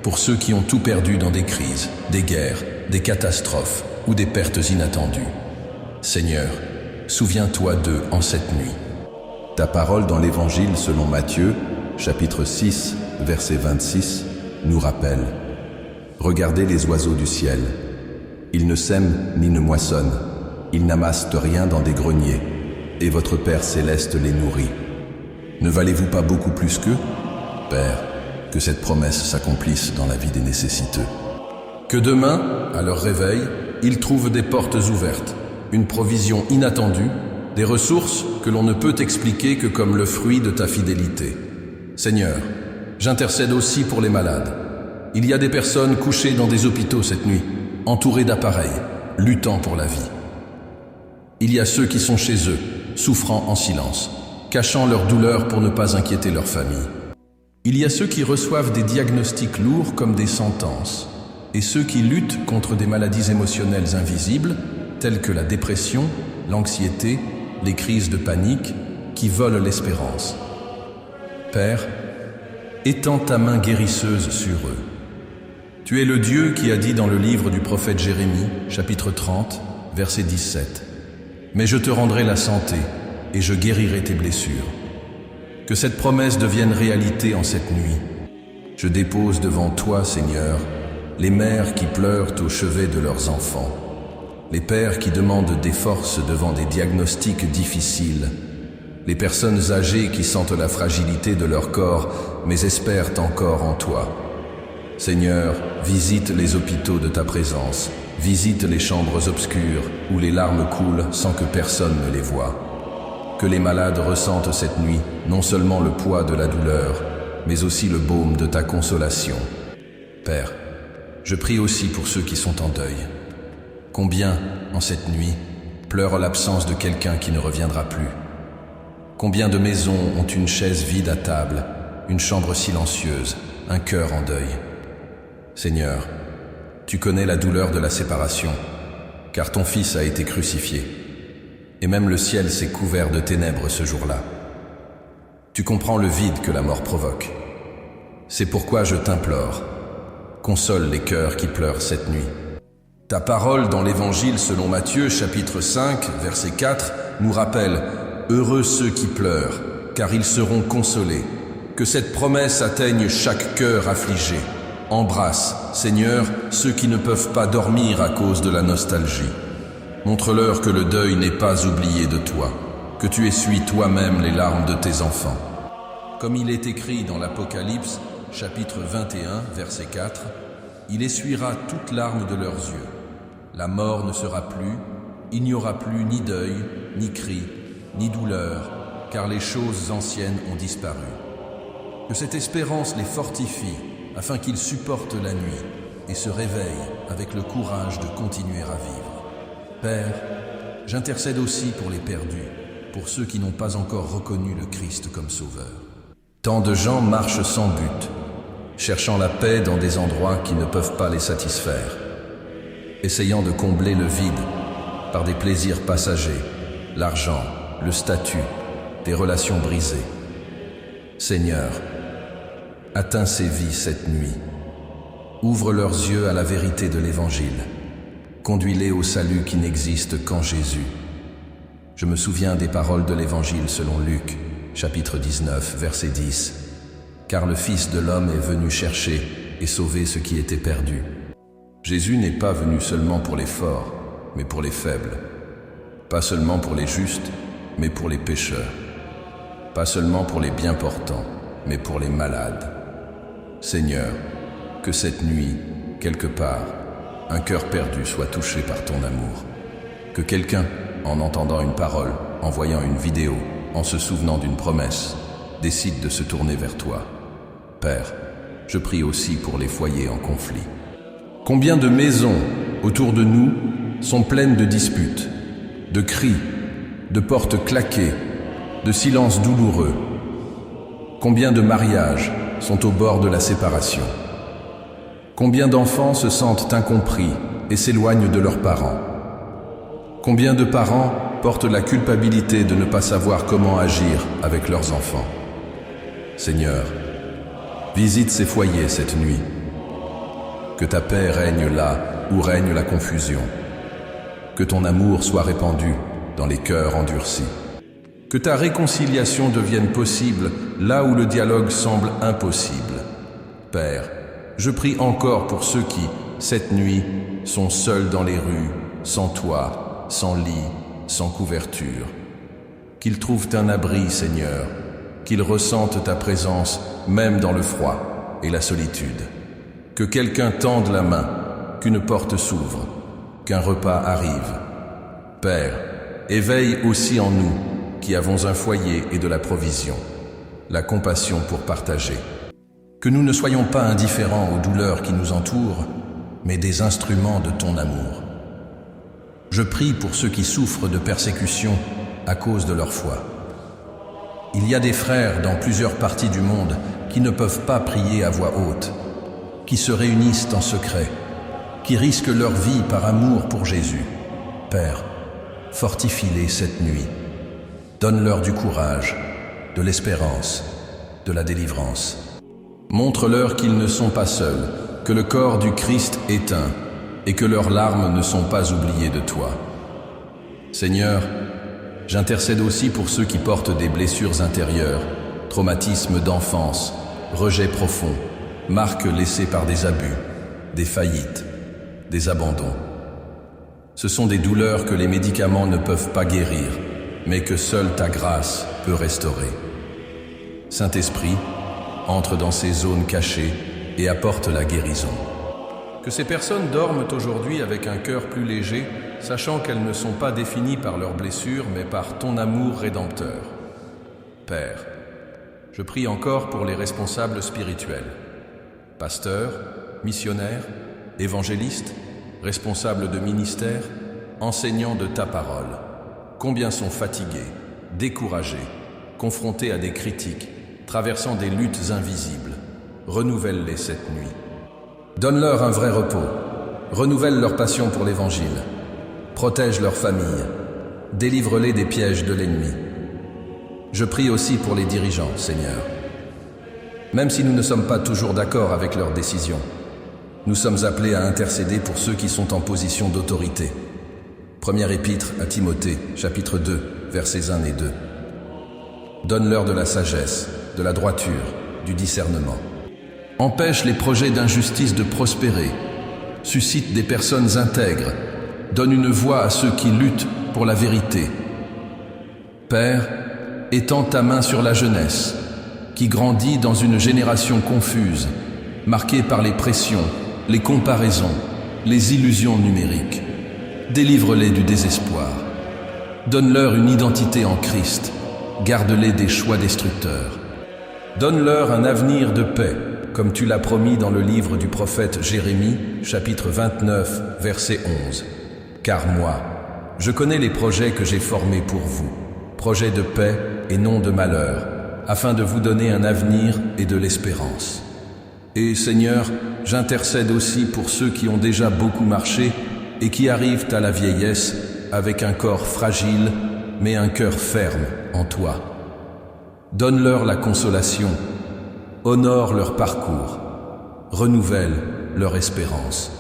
pour ceux qui ont tout perdu dans des crises, des guerres, des catastrophes ou des pertes inattendues. Seigneur, souviens-toi d'eux en cette nuit. Ta parole dans l'Évangile selon Matthieu, chapitre 6, verset 26, nous rappelle: Regardez les oiseaux du ciel. Ils ne sèment ni ne moissonnent, ils n'amassent rien dans des greniers, et votre Père céleste les nourrit. Ne valez-vous pas beaucoup plus qu'eux? Père, que cette promesse s'accomplisse dans la vie des nécessiteux. Que demain, à leur réveil, ils trouvent des portes ouvertes, une provision inattendue, des ressources que l'on ne peut expliquer que comme le fruit de ta fidélité. Seigneur, j'intercède aussi pour les malades. Il y a des personnes couchées dans des hôpitaux cette nuit, entourées d'appareils, luttant pour la vie. Il y a ceux qui sont chez eux, souffrant en silence, cachant leur douleur pour ne pas inquiéter leur famille. Il y a ceux qui reçoivent des diagnostics lourds comme des sentences, et ceux qui luttent contre des maladies émotionnelles invisibles, telles que la dépression, l'anxiété, les crises de panique, qui volent l'espérance. Père, étends ta main guérisseuse sur eux. Tu es le Dieu qui a dit dans le livre du prophète Jérémie, chapitre 30, verset 17, « Mais je te rendrai la santé, et je guérirai tes blessures. » Que cette promesse devienne réalité en cette nuit. Je dépose devant toi, Seigneur, les mères qui pleurent au chevet de leurs enfants, les pères qui demandent des forces devant des diagnostics difficiles, les personnes âgées qui sentent la fragilité de leur corps, mais espèrent encore en toi. Seigneur, visite les hôpitaux de ta présence, visite les chambres obscures où les larmes coulent sans que personne ne les voie. Que les malades ressentent cette nuit non seulement le poids de la douleur, mais aussi le baume de ta consolation. Père, je prie aussi pour ceux qui sont en deuil. Combien, en cette nuit, pleurent l'absence de quelqu'un qui ne reviendra plus, Combien de maisons ont une chaise vide à table, une chambre silencieuse, un cœur en deuil? Seigneur, tu connais la douleur de la séparation, car ton Fils a été crucifié, et même le ciel s'est couvert de ténèbres ce jour-là. Tu comprends le vide que la mort provoque. C'est pourquoi je t'implore, console les cœurs qui pleurent cette nuit. Ta parole dans l'Évangile selon Matthieu, chapitre 5, verset 4, nous rappelle « Heureux ceux qui pleurent, car ils seront consolés ». Que cette promesse atteigne chaque cœur affligé. Embrasse, Seigneur, ceux qui ne peuvent pas dormir à cause de la nostalgie. Montre-leur que le deuil n'est pas oublié de toi, que tu essuies toi-même les larmes de tes enfants. Comme il est écrit dans l'Apocalypse, chapitre 21, verset 4, « Il essuiera toute larme de leurs yeux. La mort ne sera plus, il n'y aura plus ni deuil, ni cri, ni douleur, car les choses anciennes ont disparu. » Que cette espérance les fortifie, afin qu'ils supportent la nuit et se réveillent avec le courage de continuer à vivre. Père, j'intercède aussi pour les perdus, pour ceux qui n'ont pas encore reconnu le Christ comme Sauveur. Tant de gens marchent sans but, cherchant la paix dans des endroits qui ne peuvent pas les satisfaire, essayant de combler le vide par des plaisirs passagers, l'argent, le statut, des relations brisées. Seigneur, atteins ces vies cette nuit. Ouvre leurs yeux à la vérité de l'Évangile. Conduis-les au salut qui n'existe qu'en Jésus. Je me souviens des paroles de l'Évangile selon Luc, chapitre 19, verset 10. Car le Fils de l'homme est venu chercher et sauver ce qui était perdu. Jésus n'est pas venu seulement pour les forts, mais pour les faibles. Pas seulement pour les justes, mais pour les pécheurs. Pas seulement pour les bien portants, mais pour les malades. Seigneur, que cette nuit, quelque part, un cœur perdu soit touché par ton amour. Que quelqu'un, en entendant une parole, en voyant une vidéo, en se souvenant d'une promesse, décide de se tourner vers toi. Père, je prie aussi pour les foyers en conflit. Combien de maisons autour de nous sont pleines de disputes, de cris, de portes claquées, de silences douloureux. Combien de mariages sont au bord de la séparation. Combien d'enfants se sentent incompris et s'éloignent de leurs parents. Combien de parents portent la culpabilité de ne pas savoir comment agir avec leurs enfants. Seigneur, visite ces foyers cette nuit. Que ta paix règne là où règne la confusion. Que ton amour soit répandu dans les cœurs endurcis. Que ta réconciliation devienne possible là où le dialogue semble impossible. Père, je prie encore pour ceux qui, cette nuit, sont seuls dans les rues, sans toit, sans lit, sans couverture. Qu'ils trouvent un abri, Seigneur, qu'ils ressentent ta présence même dans le froid et la solitude. Que quelqu'un tende la main, qu'une porte s'ouvre, qu'un repas arrive. Père, éveille aussi en nous, qui avons un foyer et de la provision, la compassion pour partager. Que nous ne soyons pas indifférents aux douleurs qui nous entourent, mais des instruments de ton amour. Je prie pour ceux qui souffrent de persécutions à cause de leur foi. Il y a des frères dans plusieurs parties du monde qui ne peuvent pas prier à voix haute, qui se réunissent en secret, qui risquent leur vie par amour pour Jésus. Père, fortifie-les cette nuit. Donne-leur du courage, de l'espérance, de la délivrance. Montre-leur qu'ils ne sont pas seuls, que le corps du Christ est un, et que leurs larmes ne sont pas oubliées de toi. Seigneur, j'intercède aussi pour ceux qui portent des blessures intérieures, traumatismes d'enfance, rejets profonds, marques laissées par des abus, des faillites, des abandons. Ce sont des douleurs que les médicaments ne peuvent pas guérir, mais que seule ta grâce peut restaurer. Saint-Esprit, entre dans ces zones cachées et apporte la guérison. Que ces personnes dorment aujourd'hui avec un cœur plus léger, sachant qu'elles ne sont pas définies par leurs blessures, mais par ton amour rédempteur. Père, je prie encore pour les responsables spirituels, pasteurs, missionnaires, évangélistes, responsables de ministères, enseignants de ta parole. Combien sont fatigués, découragés, confrontés à des critiques, traversant des luttes invisibles. Renouvelle-les cette nuit. Donne-leur un vrai repos. Renouvelle leur passion pour l'Évangile. Protège leur famille. Délivre-les des pièges de l'ennemi. Je prie aussi pour les dirigeants, Seigneur. Même si nous ne sommes pas toujours d'accord avec leurs décisions, nous sommes appelés à intercéder pour ceux qui sont en position d'autorité. Première épître à Timothée, chapitre 2, versets 1 et 2. Donne-leur de la sagesse, de la droiture, du discernement. Empêche les projets d'injustice de prospérer. Suscite des personnes intègres. Donne une voix à ceux qui luttent pour la vérité. Père, étends ta main sur la jeunesse, qui grandit dans une génération confuse, marquée par les pressions, les comparaisons, les illusions numériques. Délivre-les du désespoir. Donne-leur une identité en Christ. Garde-les des choix destructeurs. Donne-leur un avenir de paix, comme tu l'as promis dans le livre du prophète Jérémie, chapitre 29, verset 11. Car moi, je connais les projets que j'ai formés pour vous, projets de paix et non de malheur, afin de vous donner un avenir et de l'espérance. Et Seigneur, j'intercède aussi pour ceux qui ont déjà beaucoup marché et qui arrivent à la vieillesse avec un corps fragile, mais un cœur ferme en toi. Donne-leur la consolation, honore leur parcours, renouvelle leur espérance.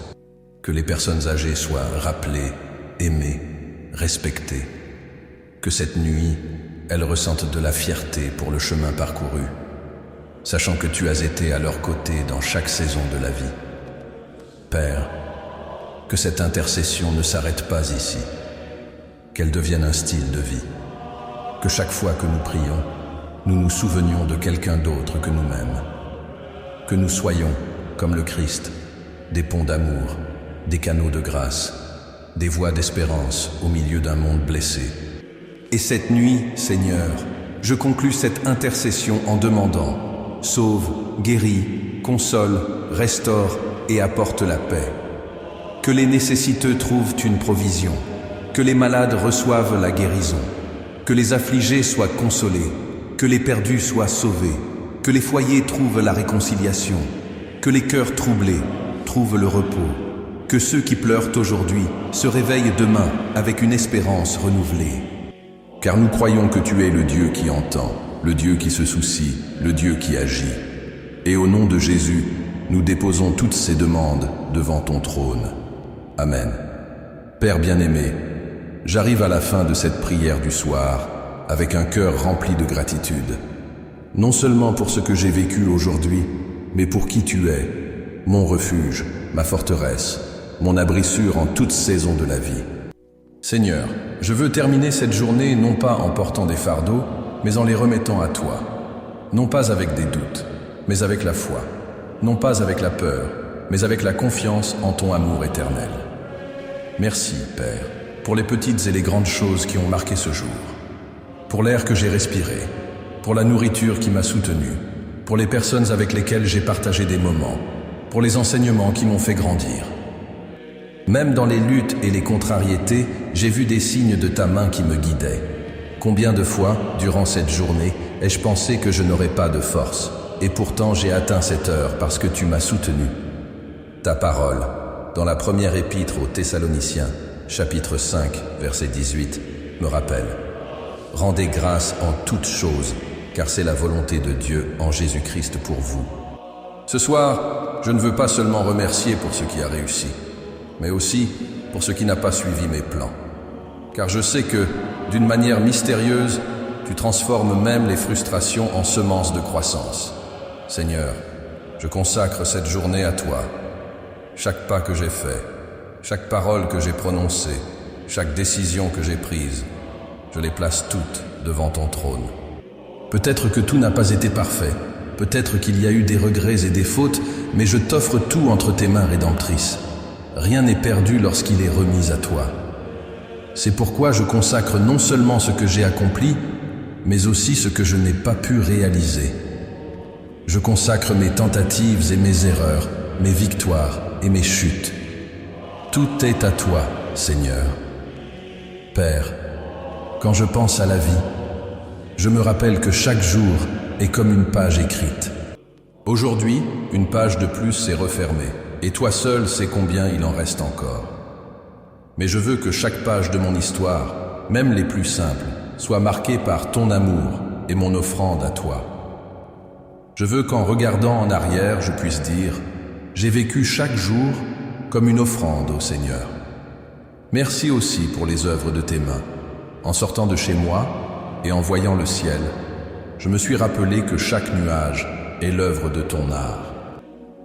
Que les personnes âgées soient rappelées, aimées, respectées. Que cette nuit, elles ressentent de la fierté pour le chemin parcouru, sachant que tu as été à leur côté dans chaque saison de la vie. Père, que cette intercession ne s'arrête pas ici, qu'elle devienne un style de vie. Que chaque fois que nous prions, nous nous souvenions de quelqu'un d'autre que nous-mêmes. Que nous soyons, comme le Christ, des ponts d'amour, des canaux de grâce, des voies d'espérance au milieu d'un monde blessé. Et cette nuit, Seigneur, je conclus cette intercession en demandant: sauve, guéris, console, restaure et apporte la paix. Que les nécessiteux trouvent une provision, que les malades reçoivent la guérison, que les affligés soient consolés, que les perdus soient sauvés, que les foyers trouvent la réconciliation, que les cœurs troublés trouvent le repos, que ceux qui pleurent aujourd'hui se réveillent demain avec une espérance renouvelée. Car nous croyons que tu es le Dieu qui entend, le Dieu qui se soucie, le Dieu qui agit. Et au nom de Jésus, nous déposons toutes ces demandes devant ton trône. Amen. Père bien-aimé, j'arrive à la fin de cette prière du soir avec un cœur rempli de gratitude. Non seulement pour ce que j'ai vécu aujourd'hui, mais pour qui tu es, mon refuge, ma forteresse, mon abri sûr en toute saison de la vie. Seigneur, je veux terminer cette journée non pas en portant des fardeaux, mais en les remettant à toi. Non pas avec des doutes, mais avec la foi. Non pas avec la peur, mais avec la confiance en ton amour éternel. Merci, Père, pour les petites et les grandes choses qui ont marqué ce jour. Pour l'air que j'ai respiré, pour la nourriture qui m'a soutenu, pour les personnes avec lesquelles j'ai partagé des moments, pour les enseignements qui m'ont fait grandir. Même dans les luttes et les contrariétés, j'ai vu des signes de ta main qui me guidaient. Combien de fois, durant cette journée, ai-je pensé que je n'aurais pas de force, et pourtant j'ai atteint cette heure parce que tu m'as soutenu. Ta parole, dans la première épître aux Thessaloniciens, chapitre 5, verset 18, me rappelle: rendez grâce en toutes choses, car c'est la volonté de Dieu en Jésus-Christ pour vous. Ce soir, je ne veux pas seulement remercier pour ce qui a réussi, mais aussi pour ce qui n'a pas suivi mes plans. Car je sais que, d'une manière mystérieuse, tu transformes même les frustrations en semences de croissance. Seigneur, je consacre cette journée à toi. Chaque pas que j'ai fait, chaque parole que j'ai prononcée, chaque décision que j'ai prise, je les place toutes devant ton trône. Peut-être que tout n'a pas été parfait, peut-être qu'il y a eu des regrets et des fautes, mais je t'offre tout entre tes mains rédemptrices. Rien n'est perdu lorsqu'il est remis à toi. C'est pourquoi je consacre non seulement ce que j'ai accompli, mais aussi ce que je n'ai pas pu réaliser. Je consacre mes tentatives et mes erreurs, mes victoires et mes chutes. Tout est à toi, Seigneur. Père, quand je pense à la vie, je me rappelle que chaque jour est comme une page écrite. Aujourd'hui, une page de plus s'est refermée, et toi seul sais combien il en reste encore. Mais je veux que chaque page de mon histoire, même les plus simples, soit marquée par ton amour et mon offrande à toi. Je veux qu'en regardant en arrière, je puisse dire « J'ai vécu chaque jour comme une offrande au Seigneur ». Merci aussi pour les œuvres de tes mains. En sortant de chez moi et en voyant le ciel, je me suis rappelé que chaque nuage est l'œuvre de ton art.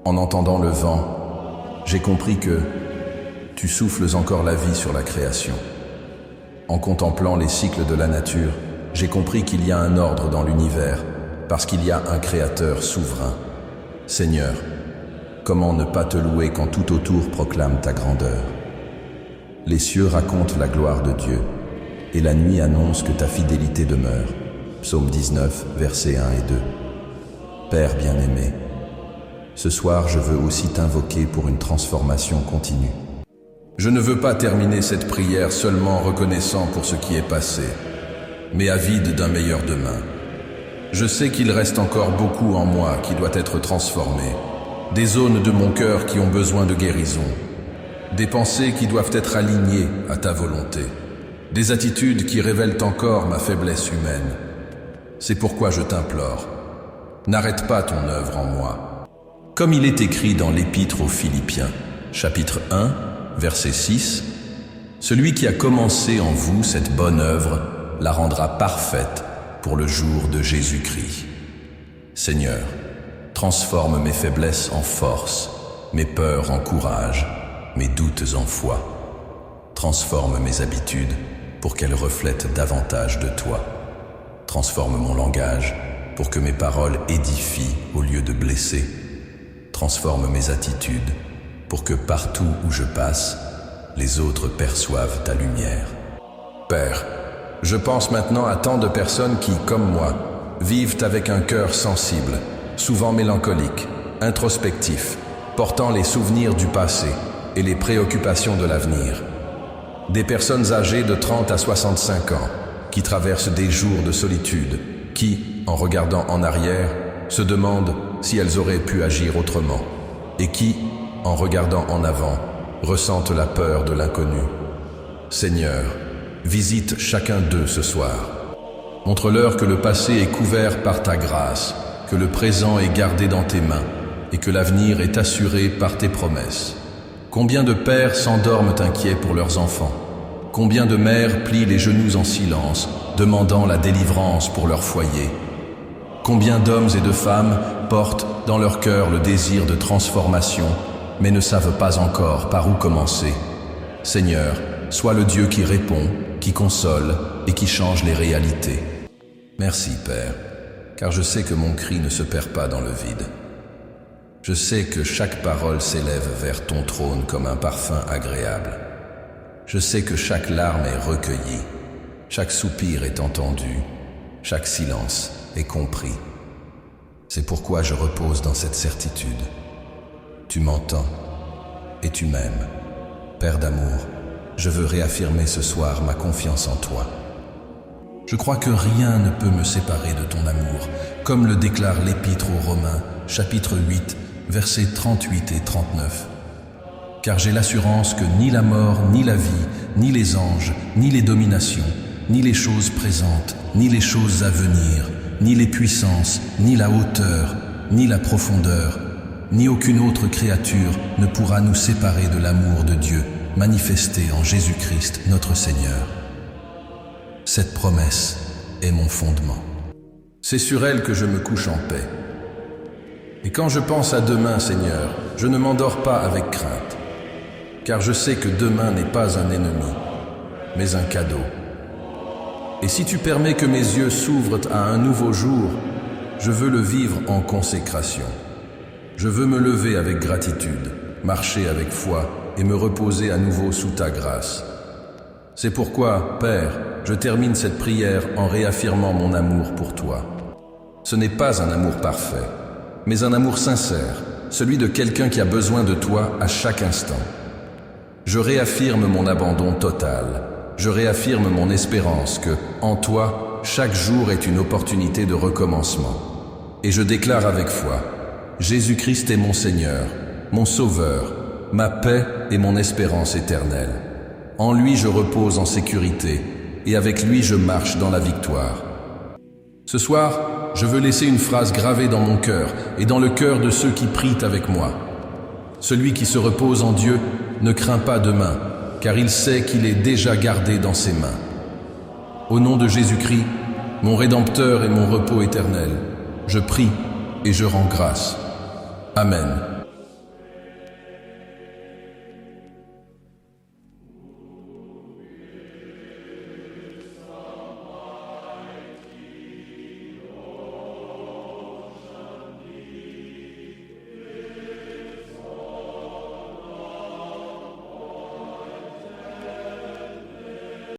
En entendant le vent, j'ai compris que tu souffles encore la vie sur la création. En contemplant les cycles de la nature, j'ai compris qu'il y a un ordre dans l'univers, parce qu'il y a un Créateur souverain. Seigneur, comment ne pas te louer quand tout autour proclame ta grandeur? Les cieux racontent la gloire de Dieu, et la nuit annonce que ta fidélité demeure. Psaume 19, versets 1 et 2. Père bien-aimé, ce soir je veux aussi t'invoquer pour une transformation continue. Je ne veux pas terminer cette prière seulement reconnaissant pour ce qui est passé, mais avide d'un meilleur demain. Je sais qu'il reste encore beaucoup en moi qui doit être transformé, des zones de mon cœur qui ont besoin de guérison, des pensées qui doivent être alignées à ta volonté, des attitudes qui révèlent encore ma faiblesse humaine. C'est pourquoi je t'implore, n'arrête pas ton œuvre en moi. Comme il est écrit dans l'Épître aux Philippiens, chapitre 1, verset 6, « Celui qui a commencé en vous cette bonne œuvre la rendra parfaite pour le jour de Jésus-Christ. Seigneur, transforme mes faiblesses en force, mes peurs en courage, mes doutes en foi. Transforme mes habitudes pour qu'elles reflètent davantage de toi. Transforme mon langage pour que mes paroles édifient au lieu de blesser. Transforme mes attitudes pour que partout où je passe, les autres perçoivent ta lumière. Père, je pense maintenant à tant de personnes qui, comme moi, vivent avec un cœur sensible, souvent mélancolique, introspectif, portant les souvenirs du passé et les préoccupations de l'avenir. Des personnes âgées de 30 à 65 ans qui traversent des jours de solitude, qui, en regardant en arrière, se demandent si elles auraient pu agir autrement, et qui, en regardant en avant, ressentent la peur de l'inconnu. Seigneur, visite chacun d'eux ce soir. Montre-leur que le passé est couvert par ta grâce, que le présent est gardé dans tes mains et que l'avenir est assuré par tes promesses. Combien de pères s'endorment inquiets pour leurs enfants? Combien de mères plient les genoux en silence, demandant la délivrance pour leur foyer? Combien d'hommes et de femmes portent dans leur cœur le désir de transformation, mais ne savent pas encore par où commencer? Seigneur, sois le Dieu qui répond, qui console et qui change les réalités. Merci, Père, car je sais que mon cri ne se perd pas dans le vide. Je sais que chaque parole s'élève vers ton trône comme un parfum agréable. Je sais que chaque larme est recueillie, chaque soupir est entendu, chaque silence est compris. C'est pourquoi je repose dans cette certitude. Tu m'entends et tu m'aimes. Père d'amour, je veux réaffirmer ce soir ma confiance en toi. Je crois que rien ne peut me séparer de ton amour, comme le déclare l'Épître aux Romains, chapitre 8, versets 38 et 39. Car j'ai l'assurance que ni la mort, ni la vie, ni les anges, ni les dominations, ni les choses présentes, ni les choses à venir, ni les puissances, ni la hauteur, ni la profondeur, ni aucune autre créature ne pourra nous séparer de l'amour de Dieu, manifesté en Jésus-Christ notre Seigneur. Cette promesse est mon fondement. C'est sur elle que je me couche en paix. Et quand je pense à demain, Seigneur, je ne m'endors pas avec crainte, car je sais que demain n'est pas un ennemi, mais un cadeau. Et si tu permets que mes yeux s'ouvrent à un nouveau jour, je veux le vivre en consécration. Je veux me lever avec gratitude, marcher avec foi et me reposer à nouveau sous ta grâce. C'est pourquoi, Père, je termine cette prière en réaffirmant mon amour pour toi. Ce n'est pas un amour parfait, mais un amour sincère, celui de quelqu'un qui a besoin de toi à chaque instant. Je réaffirme mon abandon total. Je réaffirme mon espérance que, en toi, chaque jour est une opportunité de recommencement. Et je déclare avec foi, Jésus-Christ est mon Seigneur, mon Sauveur, ma paix et mon espérance éternelle. En lui je repose en sécurité, et avec lui je marche dans la victoire. Ce soir, je veux laisser une phrase gravée dans mon cœur et dans le cœur de ceux qui prient avec moi. Celui qui se repose en Dieu ne craint pas demain, car il sait qu'il est déjà gardé dans ses mains. Au nom de Jésus-Christ, mon Rédempteur et mon repos éternel, je prie et je rends grâce. Amen.